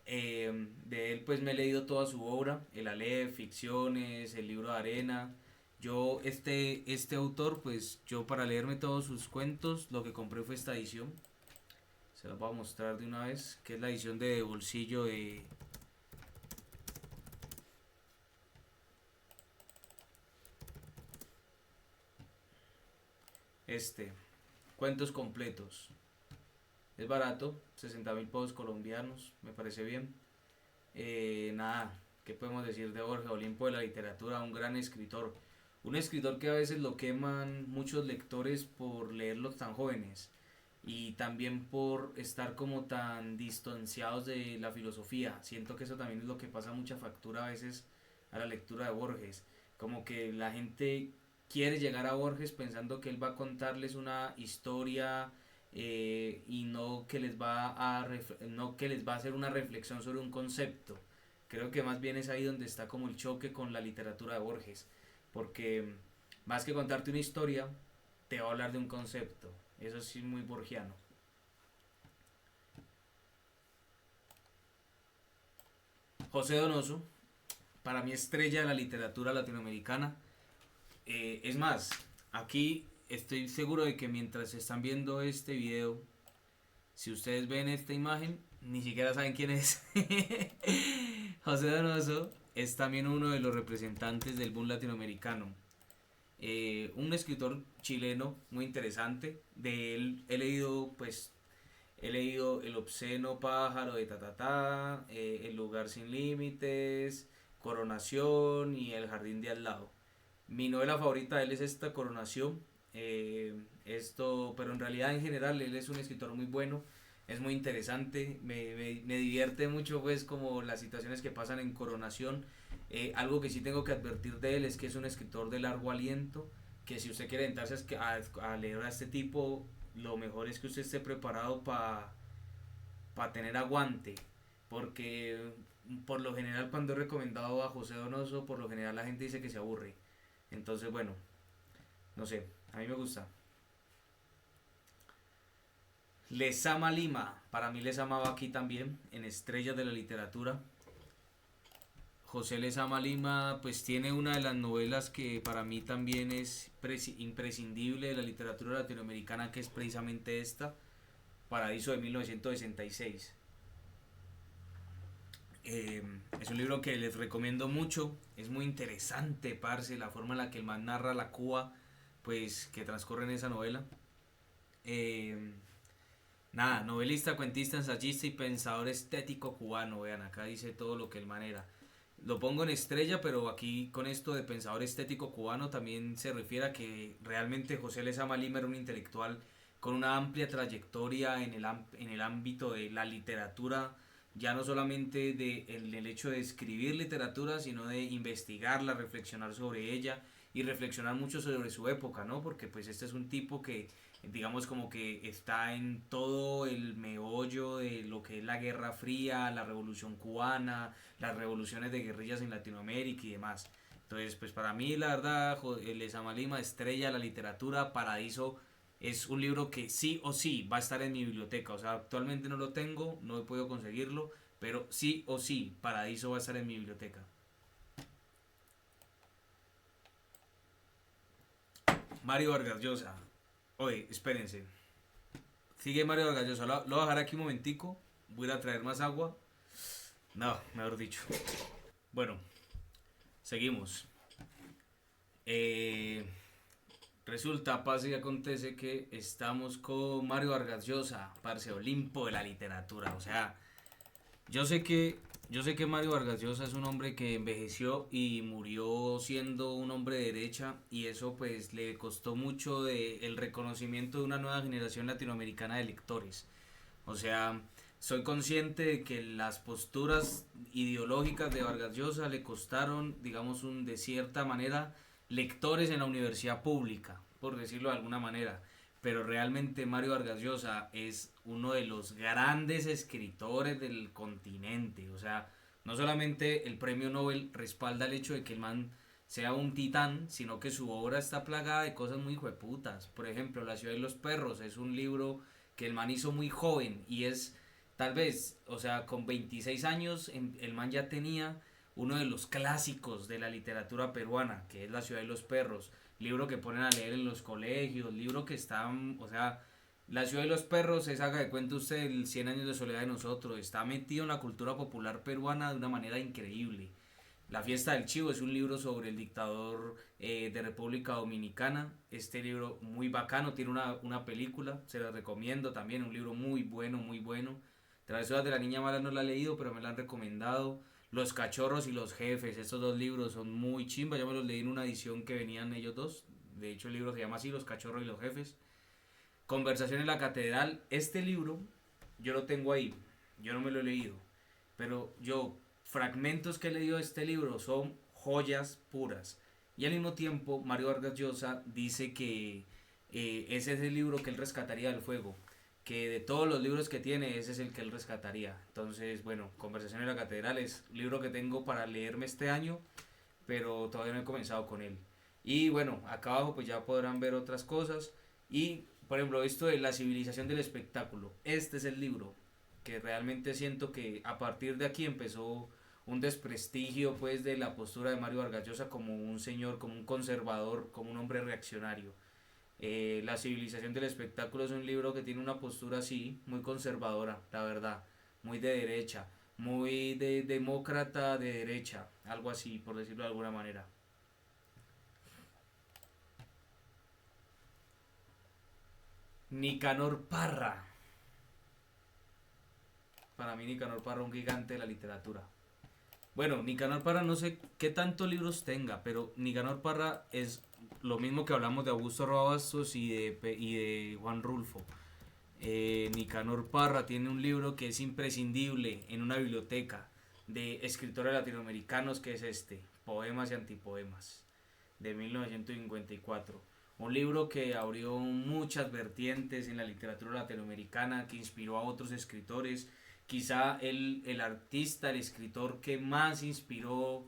Speaker 1: De él pues me he leído toda su obra, El Aleph, Ficciones, El Libro de Arena. Yo, este autor, pues yo para leerme todos sus cuentos, lo que compré fue esta edición. Se los voy a mostrar de una vez, que es la edición de bolsillo de... Cuentos completos. Es barato, 60.000 pesos colombianos, me parece bien. Nada, ¿qué podemos decir de Borges? Olimpo de la literatura, un gran escritor. Un escritor que a veces lo queman muchos lectores por leerlos tan jóvenes y también por estar como tan distanciados de la filosofía. Siento que eso también es lo que pasa mucha factura a veces a la lectura de Borges. Como que la gente quiere llegar a Borges pensando que él va a contarles una historia y no que les va a hacer una reflexión sobre un concepto. Creo que más bien es ahí donde está como el choque con la literatura de Borges, porque más que contarte una historia, te va a hablar de un concepto. Eso sí es muy borgiano. José Donoso, para mí estrella de la literatura latinoamericana. Es más, aquí estoy seguro de que mientras están viendo este video, si ustedes ven esta imagen, ni siquiera saben quién es. José Donoso es también uno de los representantes del boom latinoamericano. Un escritor chileno muy interesante. De él he leído El obsceno pájaro de Tatatá, El lugar sin límites, Coronación y El jardín de al lado. Mi novela favorita de él es esta, Coronación. Pero en realidad en general él es un escritor muy bueno, es muy interesante, me divierte mucho pues como las situaciones que pasan en Coronación. Algo que sí tengo que advertir de él es que es un escritor de largo aliento, que si usted quiere entrarse a leer a este tipo, lo mejor es que usted esté preparado para tener aguante, porque por lo general cuando he recomendado a José Donoso, por lo general la gente dice que se aburre. Entonces, bueno, no sé, a mí me gusta. Lezama Lima, para mí Lezama va aquí también, en Estrellas de la Literatura. José Lezama Lima pues tiene una de las novelas que para mí también es imprescindible de la literatura latinoamericana, que es precisamente esta, Paraíso de 1966. Es un libro que les recomiendo mucho, es muy interesante, parce, la forma en la que el man narra la Cuba pues que transcurre en esa novela. Eh, Nada, novelista, cuentista, ensayista y pensador estético cubano. Vean, acá dice todo lo que el man era. Lo pongo en estrella, pero aquí con esto de pensador estético cubano también se refiere a que realmente José Lezama Lima era un intelectual con una amplia trayectoria en el ámbito de la literatura, ya no solamente en el hecho de escribir literatura, sino de investigarla, reflexionar sobre ella y reflexionar mucho sobre su época, ¿no? Porque pues este es un tipo que digamos como que está en todo el meollo de lo que es la Guerra Fría, la Revolución Cubana, las revoluciones de guerrillas en Latinoamérica y demás. Entonces, pues para mí, la verdad, Lezama Lima, estrella de la literatura, Paraíso, es un libro que sí o sí va a estar en mi biblioteca. O sea, actualmente no lo tengo, no he podido conseguirlo, pero sí o sí, Paraíso va a estar en mi biblioteca. Mario Vargas Llosa. Oye, espérense. Sigue Mario Vargas Llosa. Lo voy a dejar aquí un momentico. Voy a ir a traer más agua. No, mejor dicho. Bueno, seguimos. Eh, Resulta, pasa y acontece que estamos con Mario Vargas Llosa, parce, Olimpo de la literatura. O sea, yo sé que yo sé que Mario Vargas Llosa es un hombre que envejeció y murió siendo un hombre de derecha, y eso pues le costó mucho el reconocimiento de una nueva generación latinoamericana de lectores. O sea, soy consciente de que las posturas ideológicas de Vargas Llosa le costaron, digamos, de cierta manera, lectores en la universidad pública, por decirlo de alguna manera. Pero realmente Mario Vargas Llosa es uno de los grandes escritores del continente. O sea, no solamente el premio Nobel respalda el hecho de que el man sea un titán, sino que su obra está plagada de cosas muy jueputas. Por ejemplo, La ciudad de los perros es un libro que el man hizo muy joven y es tal vez, o sea, con 26 años el man ya tenía uno de los clásicos de la literatura peruana, que es La ciudad de los perros, libro que ponen a leer en los colegios, libro que está, o sea, La ciudad de los perros es, haga de cuenta usted, el 100 años de soledad de nosotros, está metido en la cultura popular peruana de una manera increíble. La fiesta del chivo es un libro sobre el dictador de República Dominicana. Este libro muy bacano, tiene una película, se la recomiendo también, un libro muy bueno, muy bueno. Travesuras de la Niña Mala no la he leído, pero me la han recomendado. Los cachorros y los jefes, estos dos libros son muy chimba, yo me los leí en una edición que venían ellos dos. De hecho el libro se llama así, Los cachorros y los jefes. Conversación en la catedral, este libro yo lo tengo ahí, yo no me lo he leído, pero yo fragmentos que he leído de este libro son joyas puras. Y al mismo tiempo Mario Vargas Llosa dice que ese es el libro que él rescataría del fuego, que de todos los libros que tiene, ese es el que él rescataría. Entonces, bueno, Conversación en la Catedral es un libro que tengo para leerme este año, pero todavía no he comenzado con él. Y bueno, acá abajo pues ya podrán ver otras cosas. Y, por ejemplo, esto de La civilización del espectáculo. Este es el libro que realmente siento que a partir de aquí empezó un desprestigio pues de la postura de Mario Vargas Llosa como un señor, como un conservador, como un hombre reaccionario. La civilización del espectáculo es un libro que tiene una postura así, muy conservadora, la verdad, muy de derecha, muy de demócrata de derecha, algo así, por decirlo de alguna manera. Nicanor Parra. Para mí Nicanor Parra un gigante de la literatura. Bueno, Nicanor Parra no sé qué tantos libros tenga, pero Nicanor Parra es lo mismo que hablamos de Augusto Robastos y de Juan Rulfo. Nicanor Parra tiene un libro que es imprescindible en una biblioteca de escritores latinoamericanos, que es este, Poemas y Antipoemas, de 1954. Un libro que abrió muchas vertientes en la literatura latinoamericana, que inspiró a otros escritores. Quizá el artista, el escritor que más inspiró,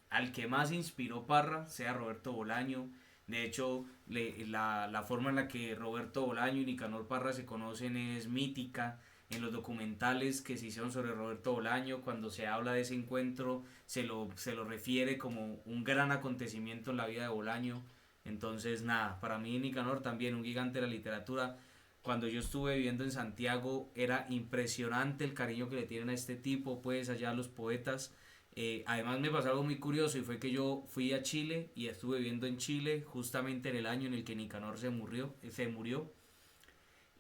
Speaker 1: al que más inspiró Parra, sea Roberto Bolaño. De hecho, la forma en la que Roberto Bolaño y Nicanor Parra se conocen es mítica. En los documentales que se hicieron sobre Roberto Bolaño, cuando se habla de ese encuentro, se lo refiere como un gran acontecimiento en la vida de Bolaño. Entonces, nada, para mí Nicanor también un gigante de la literatura. Cuando yo estuve viviendo en Santiago, era impresionante el cariño que le tienen a este tipo, pues allá a los poetas. Además me pasó algo muy curioso y fue que yo fui a Chile y estuve viviendo en Chile justamente en el año en el que Nicanor se murió.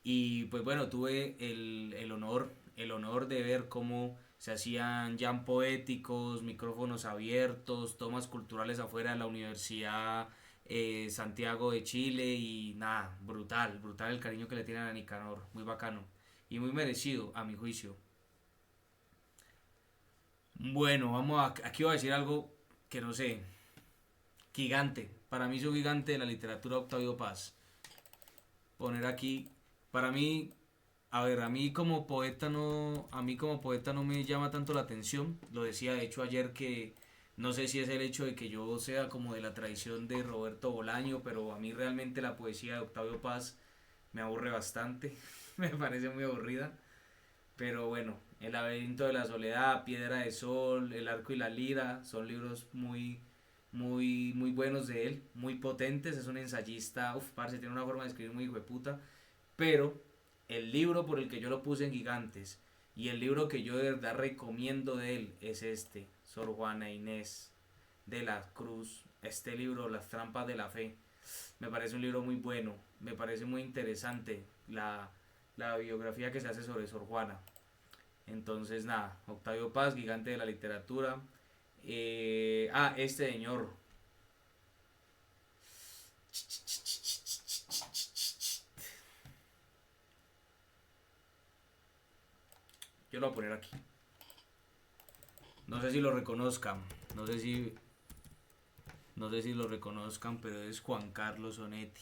Speaker 1: Y pues bueno, tuve el honor de ver cómo se hacían jam poéticos, micrófonos abiertos, tomas culturales afuera de la Universidad Santiago de Chile y nada, brutal, brutal el cariño que le tienen a Nicanor, muy bacano y muy merecido a mi juicio. Bueno, aquí voy a decir algo que no sé, gigante, para mí es un gigante de la literatura Octavio Paz. Poner aquí, para mí, a ver, a mí como poeta no me llama tanto la atención. Lo decía de hecho ayer que no sé si es el hecho de que yo sea como de la tradición de Roberto Bolaño, pero a mí realmente la poesía de Octavio Paz me aburre bastante, me parece muy aburrida. Pero bueno, El laberinto de la soledad, Piedra de Sol, El arco y la lira son libros muy, muy, muy buenos de él, muy potentes. Es un ensayista, parce, tiene una forma de escribir muy hijueputa. Pero el libro por el que yo lo puse en Gigantes y el libro que yo de verdad recomiendo de él es este, Sor Juana Inés de la Cruz. Este libro, Las trampas de la fe, me parece un libro muy bueno, me parece muy interesante la biografía que se hace sobre Sor Juana. Entonces, nada, Octavio Paz, gigante de la literatura. Este señor. Yo lo voy a poner aquí. No sé si lo reconozcan. No sé si, no sé si lo reconozcan, pero es Juan Carlos Onetti.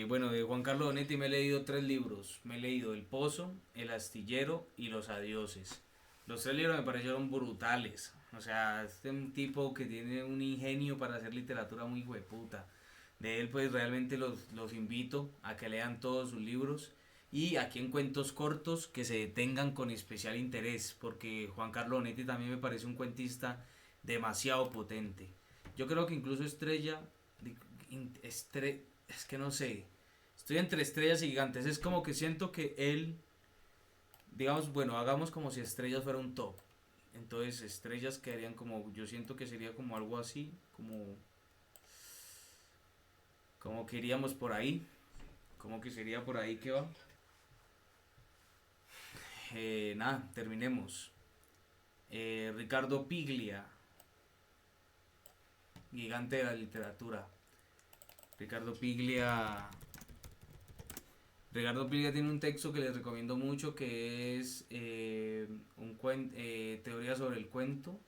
Speaker 1: Bueno, de Juan Carlos Onetti me he leído tres libros. Me he leído El Pozo, El Astillero y Los Adioses. Los tres libros me parecieron brutales. O sea, este es un tipo que tiene un ingenio para hacer literatura muy hueputa. De él pues realmente los invito a que lean todos sus libros y aquí en cuentos cortos que se detengan con especial interés porque Juan Carlos Onetti también me parece un cuentista demasiado potente. Yo creo que incluso es que no sé, estoy entre Estrellas y Gigantes, es como que siento que él, digamos, bueno, hagamos como si Estrellas fuera un top. Entonces Estrellas quedarían como, yo siento que sería como algo así, como que iríamos por ahí, como que sería por ahí que va. Nada, terminemos. Ricardo Piglia, gigante de la literatura. Ricardo Piglia. Ricardo Piglia tiene un texto que les recomiendo mucho que es teoría sobre el cuento.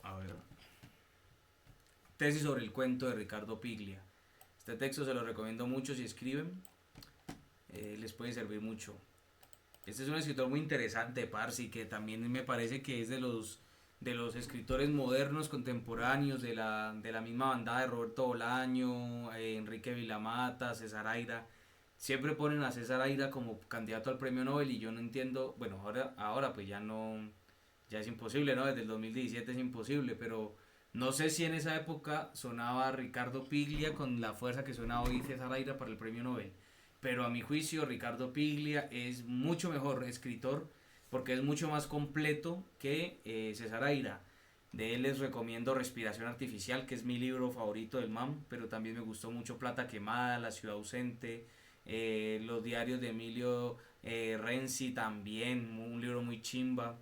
Speaker 1: A ver. tesis sobre el cuento de Ricardo Piglia. Este texto se lo recomiendo mucho si escriben, les puede servir mucho. Este es un escritor muy interesante, parce, que también me parece que es de los escritores modernos, contemporáneos, de la misma bandada de Roberto Bolaño, Enrique Vilamata, César Aira. Siempre ponen a César Aira como candidato al premio Nobel y yo no entiendo, bueno, ahora pues ya no, ya es imposible, ¿no? Desde el 2017 es imposible, pero no sé si en esa época sonaba Ricardo Piglia con la fuerza que suena hoy César Aira para el premio Nobel. Pero a mi juicio Ricardo Piglia es mucho mejor escritor porque es mucho más completo que César Aira. De él les recomiendo Respiración Artificial, que es mi libro favorito del MAM, pero también me gustó mucho Plata Quemada, La Ciudad Ausente, los diarios de Emilio Renzi también, un libro muy chimba.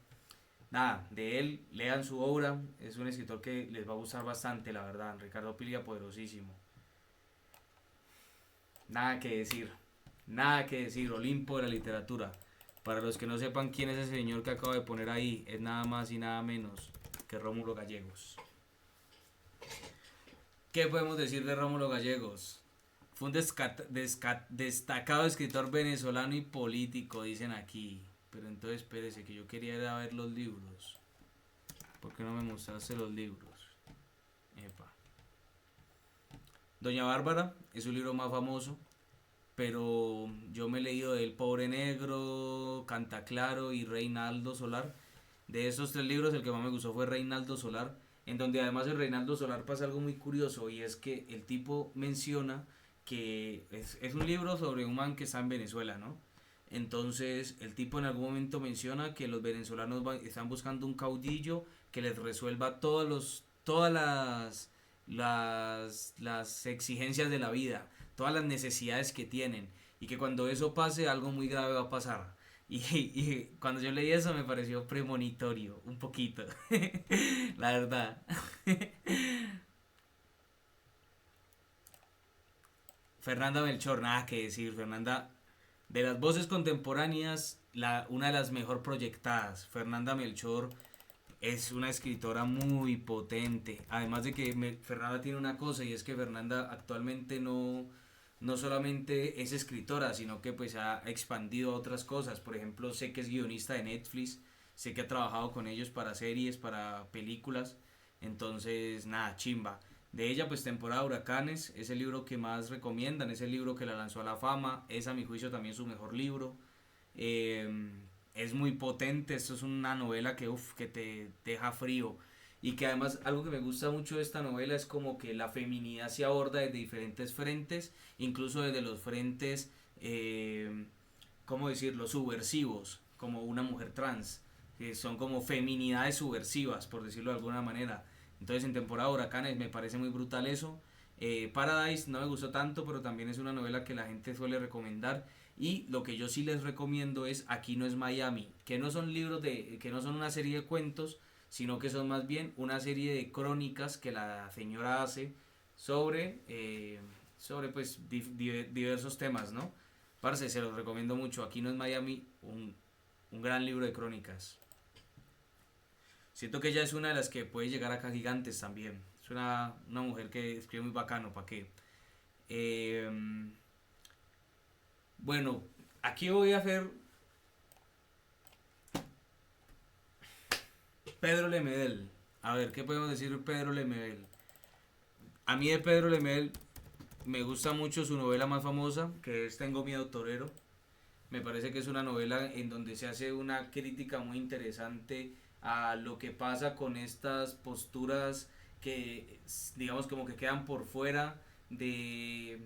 Speaker 1: Nada, de él, lean su obra, es un escritor que les va a gustar bastante, la verdad. Ricardo Piglia, poderosísimo. Nada que decir, nada que decir, Olimpo de la literatura. Para los que no sepan quién es ese señor que acabo de poner ahí, es nada más y nada menos que Rómulo Gallegos. ¿Qué podemos decir de Rómulo Gallegos? Fue un destacado escritor venezolano y político, dicen aquí. Pero entonces espérese, que yo quería ir a ver los libros. ¿Por qué no me mostraste los libros? Epa. Doña Bárbara es su libro más famoso, pero yo me he leído de El Pobre Negro, Canta Claro y Reinaldo Solar. De esos tres libros el que más me gustó fue Reinaldo Solar, en donde además el Reinaldo Solar pasa algo muy curioso y es que el tipo menciona que es un libro sobre un man que está en Venezuela, ¿no? Entonces el tipo en algún momento menciona que los venezolanos están buscando un caudillo que les resuelva todas las exigencias de la vida, todas las necesidades que tienen y que cuando eso pase algo muy grave va a pasar. Y cuando yo leí eso me pareció premonitorio, un poquito, la verdad. Fernanda Melchor, nada que decir, Fernanda, de las voces contemporáneas, una de las mejor proyectadas. Fernanda Melchor es una escritora muy potente. Además de que Fernanda tiene una cosa y es que Fernanda actualmente no solamente es escritora, sino que pues ha expandido a otras cosas. Por ejemplo, sé que es guionista de Netflix, sé que ha trabajado con ellos para series, para películas. Entonces, nada, chimba. De ella, pues Temporada de Huracanes, es el libro que más recomiendan, es el libro que la lanzó a la fama, es a mi juicio también su mejor libro. Eh, es muy potente, esto es una novela que, que te deja frío. Y que además algo que me gusta mucho de esta novela es como que la feminidad se aborda desde diferentes frentes, incluso desde los frentes, ¿cómo decirlo?, subversivos, como una mujer trans, que son como feminidades subversivas, por decirlo de alguna manera. Entonces en Temporada de Huracanes me parece muy brutal eso. Paradise no me gustó tanto, pero también es una novela que la gente suele recomendar. Y lo que yo sí les recomiendo es Aquí no es Miami, que no son que no son una serie de cuentos, sino que son más bien una serie de crónicas que la señora hace sobre pues diversos temas, ¿no? Parce, se los recomiendo mucho. Aquí no es Miami, un gran libro de crónicas. Siento que ella es una de las que puede llegar acá gigantes también. Es una mujer que escribe muy bacano, ¿para qué? Eh, bueno, aquí voy a hacer Pedro Lemebel. A ver, ¿qué podemos decir de Pedro Lemebel? A mí de Pedro Lemebel me gusta mucho su novela más famosa, que es Tengo miedo torero. Me parece que es una novela en donde se hace una crítica muy interesante a lo que pasa con estas posturas que digamos como que quedan por fuera de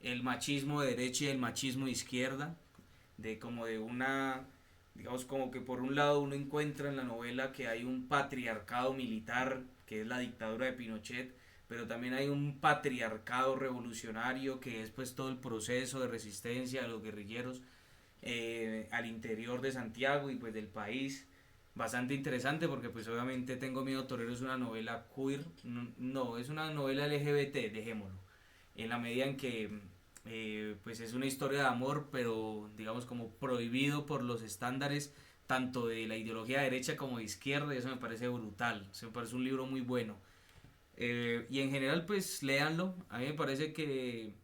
Speaker 1: el machismo de derecha y el machismo de izquierda, de como de una, digamos como que por un lado uno encuentra en la novela que hay un patriarcado militar, que es la dictadura de Pinochet, pero también hay un patriarcado revolucionario que es pues todo el proceso de resistencia de los guerrilleros al interior de Santiago y pues del país. Bastante interesante porque pues obviamente Tengo miedo torero es una novela queer, no, es una novela LGBT, dejémoslo, en la medida en que pues es una historia de amor, pero digamos como prohibido por los estándares tanto de la ideología derecha como de izquierda, y eso me parece brutal, eso me parece un libro muy bueno. Y en general, pues léanlo. A mí me parece que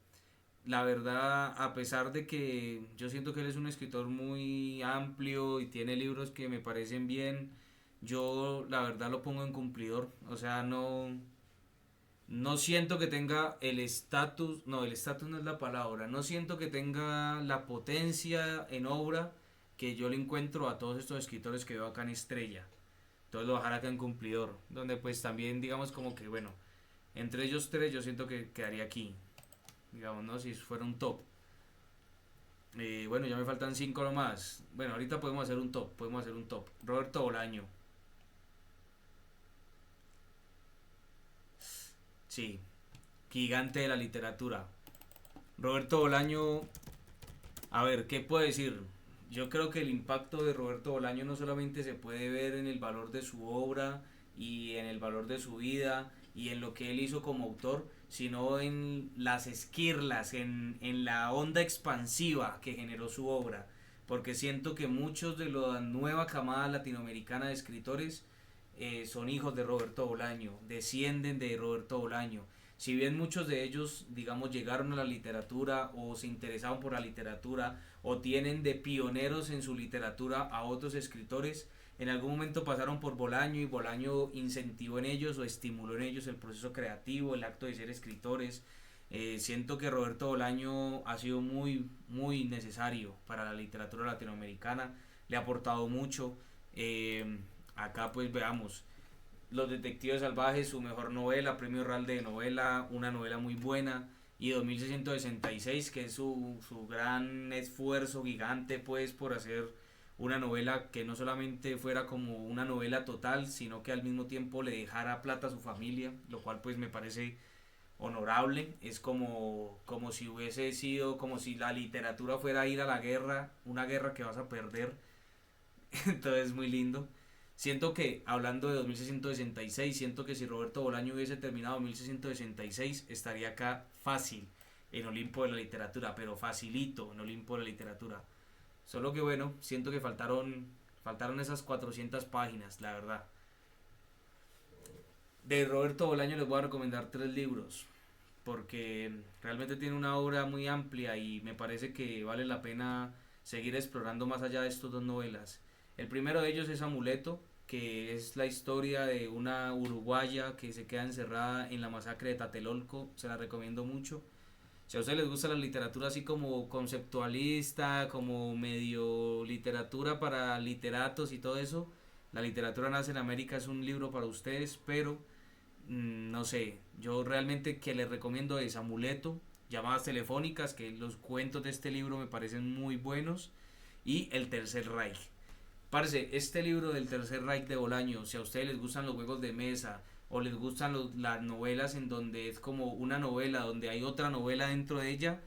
Speaker 1: la verdad, a pesar de que yo siento que él es un escritor muy amplio y tiene libros que me parecen bien, yo la verdad lo pongo en cumplidor. O sea, no siento que tenga el estatus, no, el estatus no es la palabra, no siento que tenga la potencia en obra que yo le encuentro a todos estos escritores que veo acá en Estrella. Entonces lo bajar acá en cumplidor, donde pues también digamos como que bueno, entre ellos tres yo siento que quedaría aquí, digamos, ¿no? Si fuera un top. Bueno, ya me faltan cinco nomás. Bueno, ahorita podemos hacer un top. Roberto Bolaño, sí, gigante de la literatura. Roberto Bolaño, a ver, ¿qué puedo decir? Yo creo que el impacto de Roberto Bolaño no solamente se puede ver en el valor de su obra y en el valor de su vida y en lo que él hizo como autor, sino en las esquirlas, en la onda expansiva que generó su obra. Porque siento que muchos de la nueva camada latinoamericana de escritores son hijos de Roberto Bolaño, descienden de Roberto Bolaño. Si bien muchos de ellos, digamos, llegaron a la literatura o se interesaban por la literatura o tienen de pioneros en su literatura a otros escritores, en algún momento pasaron por Bolaño y Bolaño incentivó en ellos o estimuló en ellos el proceso creativo, el acto de ser escritores. Siento que Roberto Bolaño ha sido muy necesario para la literatura latinoamericana, le ha aportado mucho. Eh, Acá pues veamos, Los Detectives Salvajes, su mejor novela, Premio Real de Novela, una novela muy buena, y 2666, que es su gran esfuerzo gigante pues por hacer una novela que no solamente fuera como una novela total, sino que al mismo tiempo le dejara plata a su familia, lo cual pues me parece honorable. Es como si hubiese sido, como si la literatura fuera a ir a la guerra, una guerra que vas a perder. Entonces muy lindo. Siento que, hablando de 2666, siento que si Roberto Bolaño hubiese terminado 2666, estaría acá fácil en Olimpo de la literatura, pero facilito en Olimpo de la literatura. Solo que bueno, siento que faltaron esas 400 páginas, la verdad. De Roberto Bolaño les voy a recomendar tres libros, porque realmente tiene una obra muy amplia y me parece que vale la pena seguir explorando más allá de estas dos novelas. El primero de ellos es Amuleto, que es la historia de una uruguaya que se queda encerrada en la masacre de Tlatelolco, se la recomiendo mucho. Si a ustedes les gusta la literatura así como conceptualista, como medio literatura para literatos y todo eso, La literatura nace en América es un libro para ustedes, pero no sé, yo realmente que les recomiendo es Amuleto, Llamadas Telefónicas, que los cuentos de este libro me parecen muy buenos, y El Tercer Reich. Parce, este libro del Tercer Reich de Bolaño, si a ustedes les gustan los juegos de mesa o les gustan las novelas en donde es como una novela donde hay otra novela dentro de ella,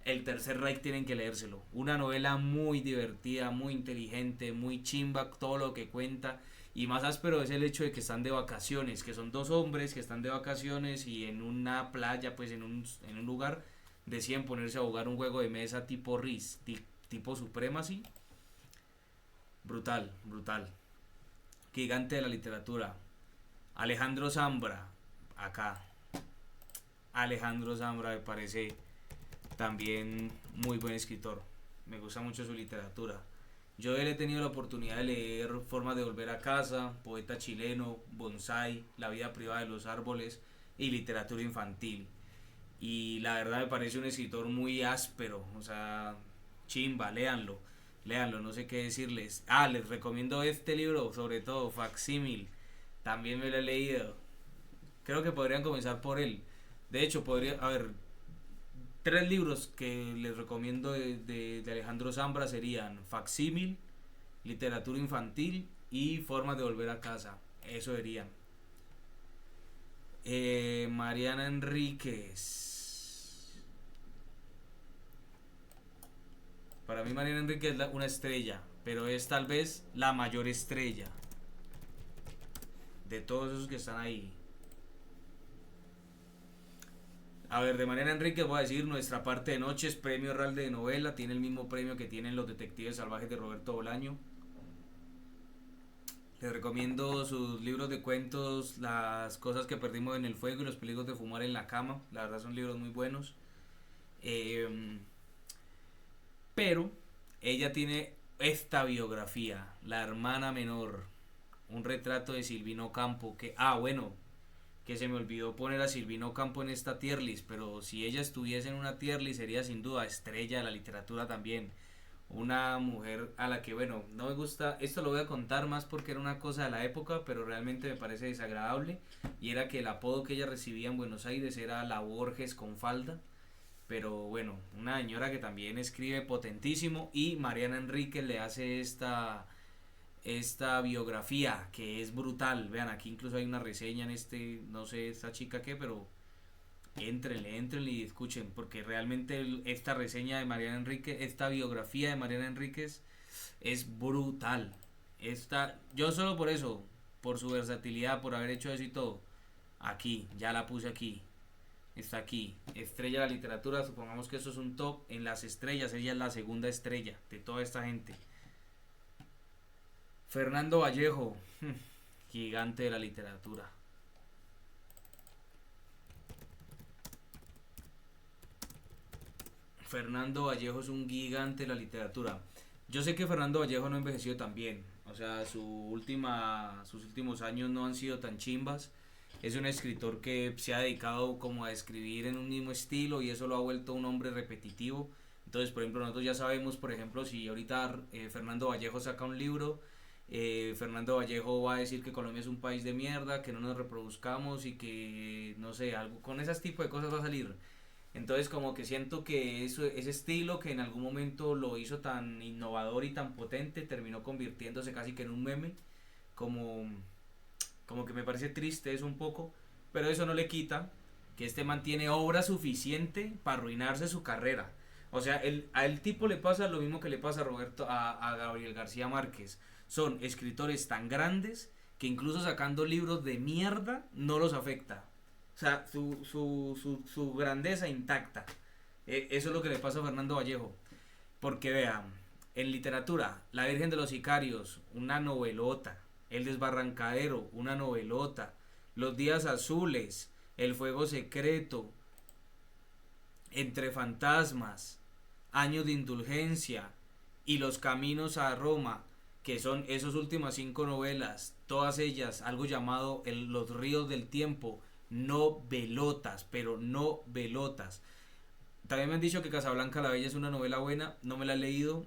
Speaker 1: el Tercer Reich tienen que leérselo. Una novela muy divertida, muy inteligente, muy chimba, todo lo que cuenta. Y más áspero es el hecho de que están de vacaciones, que son dos hombres que están de vacaciones y en una playa, pues en un lugar, deciden ponerse a jugar un juego de mesa tipo RIS, tipo Supremacy. Brutal, brutal. Gigante de la literatura. Alejandro Zambra, acá. Alejandro Zambra me parece también muy buen escritor. Me gusta mucho su literatura. Yo él he tenido la oportunidad de leer Formas de volver a casa, Poeta chileno, Bonsai, La vida privada de los árboles y literatura infantil. Y la verdad me parece un escritor muy áspero, o sea, chimba, léanlo, léanlo, no sé qué decirles. Ah, les recomiendo este libro, sobre todo, Facsímil, también me lo he leído. Creo que podrían comenzar por él. De hecho, podría, a ver, tres libros que les recomiendo de Alejandro Zambra serían Facsímil, Literatura Infantil y Formas de Volver a Casa. Eso serían. Mariana Enríquez. Para mí Mariana Enríquez es una estrella, pero es tal vez la mayor estrella de todos esos que están ahí. A ver, de Mariana Enríquez voy a decir Nuestra parte de noche es premio Real de novela, tiene el mismo premio que tienen Los Detectives Salvajes de Roberto Bolaño. Les recomiendo sus libros de cuentos, Las cosas que perdimos en el fuego y Los peligros de fumar en la cama. La verdad son libros muy buenos. Eh, pero ella tiene esta biografía, La hermana menor, un retrato de Silvino Campo, que, bueno, que se me olvidó poner a Silvino Campo en esta tier list, pero si ella estuviese en una tier list sería sin duda estrella de la literatura también. Una mujer a la que, bueno, no me gusta, esto lo voy a contar más porque era una cosa de la época, pero realmente me parece desagradable, y era que el apodo que ella recibía en Buenos Aires era la Borges con falda, pero bueno, una señora que también escribe potentísimo, y Mariana Enríquez le hace esta biografía que es brutal. Vean, aquí incluso hay una reseña en este, no sé esta chica qué, pero entrenle y escuchen, porque realmente esta reseña de Mariana Enríquez, esta biografía de Mariana Enríquez es brutal. Yo solo por eso, por su versatilidad, por haber hecho eso y todo, aquí, ya la puse aquí. Está aquí, estrella de la literatura, supongamos que eso es un top, en las estrellas, ella es la segunda estrella de toda esta gente. Fernando Vallejo, gigante de la literatura. Fernando Vallejo es un gigante de la literatura. Yo sé que Fernando Vallejo no ha envejecido tan bien. O sea, sus últimos años no han sido tan chimbas. Es un escritor que se ha dedicado como a escribir en un mismo estilo, y eso lo ha vuelto un hombre repetitivo. Entonces, por ejemplo, nosotros ya sabemos, por ejemplo, si ahorita Fernando Vallejo saca un libro, Fernando Vallejo va a decir que Colombia es un país de mierda, que no nos reproduzcamos y que, no sé, algo con ese tipo de cosas va a salir. Entonces como que siento que ese estilo que en algún momento lo hizo tan innovador y tan potente terminó convirtiéndose casi que en un meme, como, como que me parece triste eso un poco, pero eso no le quita que este man tiene obra suficiente para arruinarse su carrera. O sea, a el tipo le pasa lo mismo que le pasa a Gabriel García Márquez. Son escritores tan grandes que incluso sacando libros de mierda no los afecta. O sea, su grandeza intacta. Eso es lo que le pasa a Fernando Vallejo. Porque vean, en literatura, La Virgen de los Sicarios, una novelota. El Desbarrancadero, una novelota. Los Días Azules, El Fuego Secreto, Entre Fantasmas, Años de Indulgencia y Los Caminos a Roma, que son esas últimas 5 novelas, todas ellas algo llamado Los Ríos del Tiempo, no velotas, pero no velotas. También me han dicho que Casablanca la Bella es una novela buena, no me la he leído,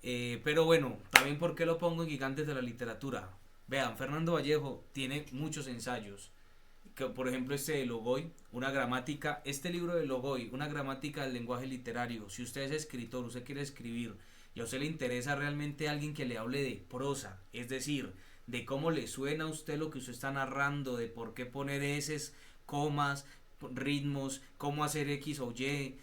Speaker 1: pero bueno, también por qué lo pongo en Gigantes de la Literatura. Vean, Fernando Vallejo tiene muchos ensayos, que por ejemplo este de Logoy, una gramática, este libro de Logoy, una gramática del lenguaje literario. Si usted es escritor, usted quiere escribir y a usted le interesa realmente alguien que le hable de prosa, es decir, de cómo le suena a usted lo que usted está narrando, de por qué poner eses, comas, ritmos, cómo hacer X o Y,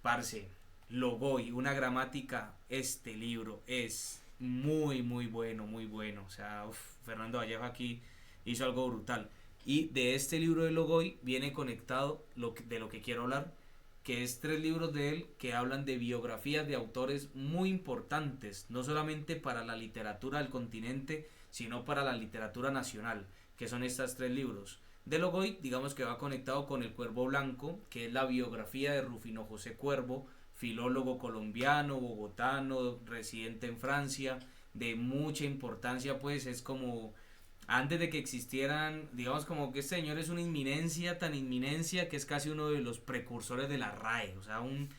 Speaker 1: parce, Logoy, una gramática, este libro es muy muy bueno, muy bueno. O sea, Fernando Vallejo aquí hizo algo brutal. Y de este libro de Logoy viene conectado de lo que quiero hablar, que es 3 libros de él que hablan de biografías de autores muy importantes, no solamente para la literatura del continente, sino para la literatura nacional, que son estos 3 libros. De Logoy, digamos que va conectado con El Cuervo Blanco, que es la biografía de Rufino José Cuervo, filólogo colombiano, bogotano, residente en Francia, de mucha importancia, pues es como antes de que existieran, digamos como que este señor es una inminencia, tan inminencia que es casi uno de los precursores de la RAE. O sea, un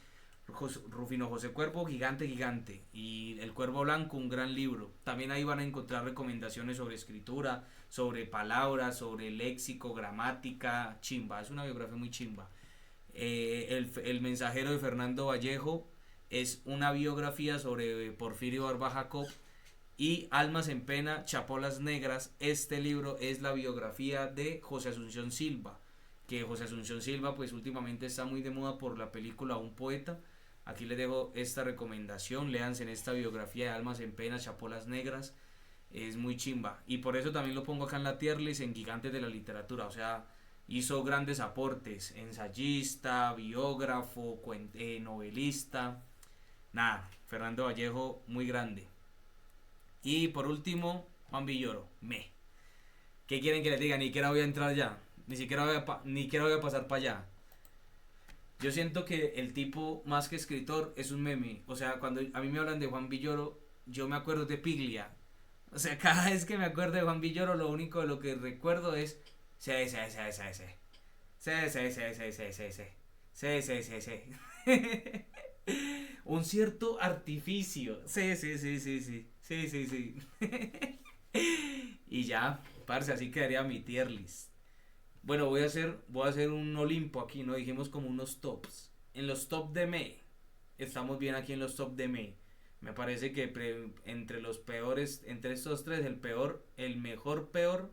Speaker 1: Rufino José Cuervo, gigante, gigante. Y El Cuervo Blanco, un gran libro. También ahí van a encontrar recomendaciones sobre escritura, sobre palabras, sobre léxico, gramática, chimba. Es una biografía muy chimba. El mensajero de Fernando Vallejo es una biografía sobre Porfirio Barba Jacob. Y Almas en Pena, Chapolas Negras, este libro es la biografía de José Asunción Silva, que José Asunción Silva pues últimamente está muy de moda por la película Un Poeta. Aquí les dejo esta recomendación, léanse en esta biografía de Almas en Pena, Chapolas Negras, es muy chimba. Y por eso también lo pongo acá en la tier list, en Gigantes de la Literatura. O sea, hizo grandes aportes, ensayista, biógrafo, novelista. Nada, Fernando Vallejo muy grande. Y por último, Juan Villoro, me. ¿Qué quieren que les diga? Ni siquiera voy a entrar ya. Ni siquiera voy a pasar para allá. Yo siento que el tipo, más que escritor, es un meme. O sea, cuando a mí me hablan de Juan Villoro, yo me acuerdo de Piglia. O sea, cada vez que me acuerdo de Juan Villoro, lo único de lo que recuerdo es... Sí, sí, sí, sí, sí. Sí, sí, sí, sí, sí, sí, sí. Sí, sí, sí, sí. Un cierto artificio. Sí, sí, sí, sí, sí. Sí, sí, sí. Y ya, parce, así quedaría mi tier list. Bueno, voy a hacer un Olimpo aquí, ¿no? Dijimos como unos tops. En los top de me. Estamos bien aquí en los top de me. Me parece que entre los peores, entre estos tres, el peor, el mejor peor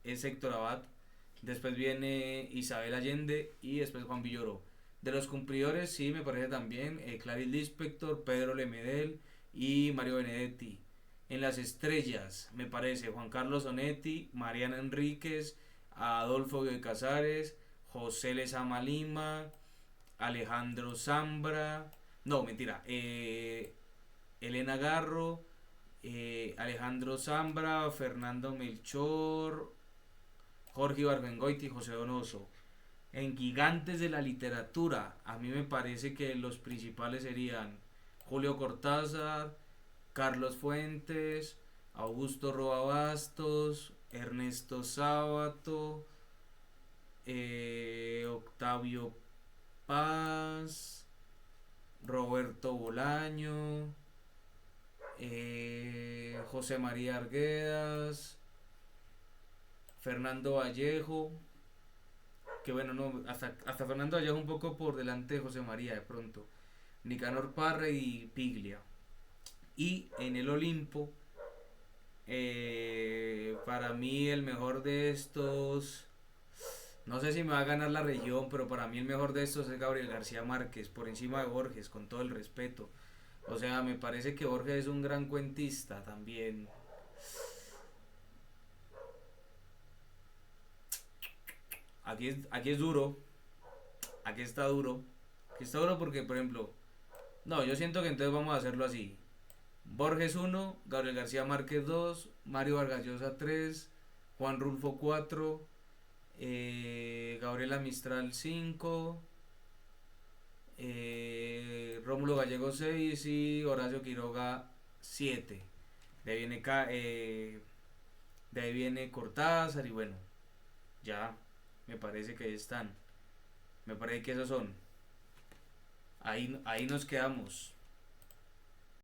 Speaker 1: es Héctor Abad. Después viene Isabel Allende y después Juan Villoro. De los cumplidores, sí, me parece también Clarice Lispector, Pedro Lemedel y Mario Benedetti. En las estrellas, me parece Juan Carlos Onetti, Mariana Enríquez, Adolfo de Casares, José Lezama Lima, Alejandro Zambra, no, mentira, Elena Garro, Alejandro Zambra, Fernando Melchor, Jorge Ibargüengoiti y José Donoso. En gigantes de la literatura, a mí me parece que los principales serían Julio Cortázar, Carlos Fuentes, Augusto Roa Bastos, Ernesto Sábato, Octavio Paz, Roberto Bolaño, José María Arguedas, Fernando Vallejo, que bueno, no, hasta Fernando Vallejo un poco por delante de José María de pronto, Nicanor Parra y Piglia. Y en el Olimpo, para mí el mejor de estos, no sé si me va a ganar la región, pero para mí el mejor de estos es Gabriel García Márquez, por encima de Borges, con todo el respeto. O sea, me parece que Borges es un gran cuentista también. Aquí es duro, aquí está duro porque, por ejemplo, no, yo siento que entonces vamos a hacerlo así. Borges uno, Gabriel García Márquez 2, Mario Vargas Llosa 3, Juan Rulfo 4, Gabriela Mistral 5, Rómulo Gallego 6 y Horacio Quiroga 7. De ahí viene, de ahí viene Cortázar y bueno, ya me parece que ahí están. Me parece que esos son. Ahí nos quedamos.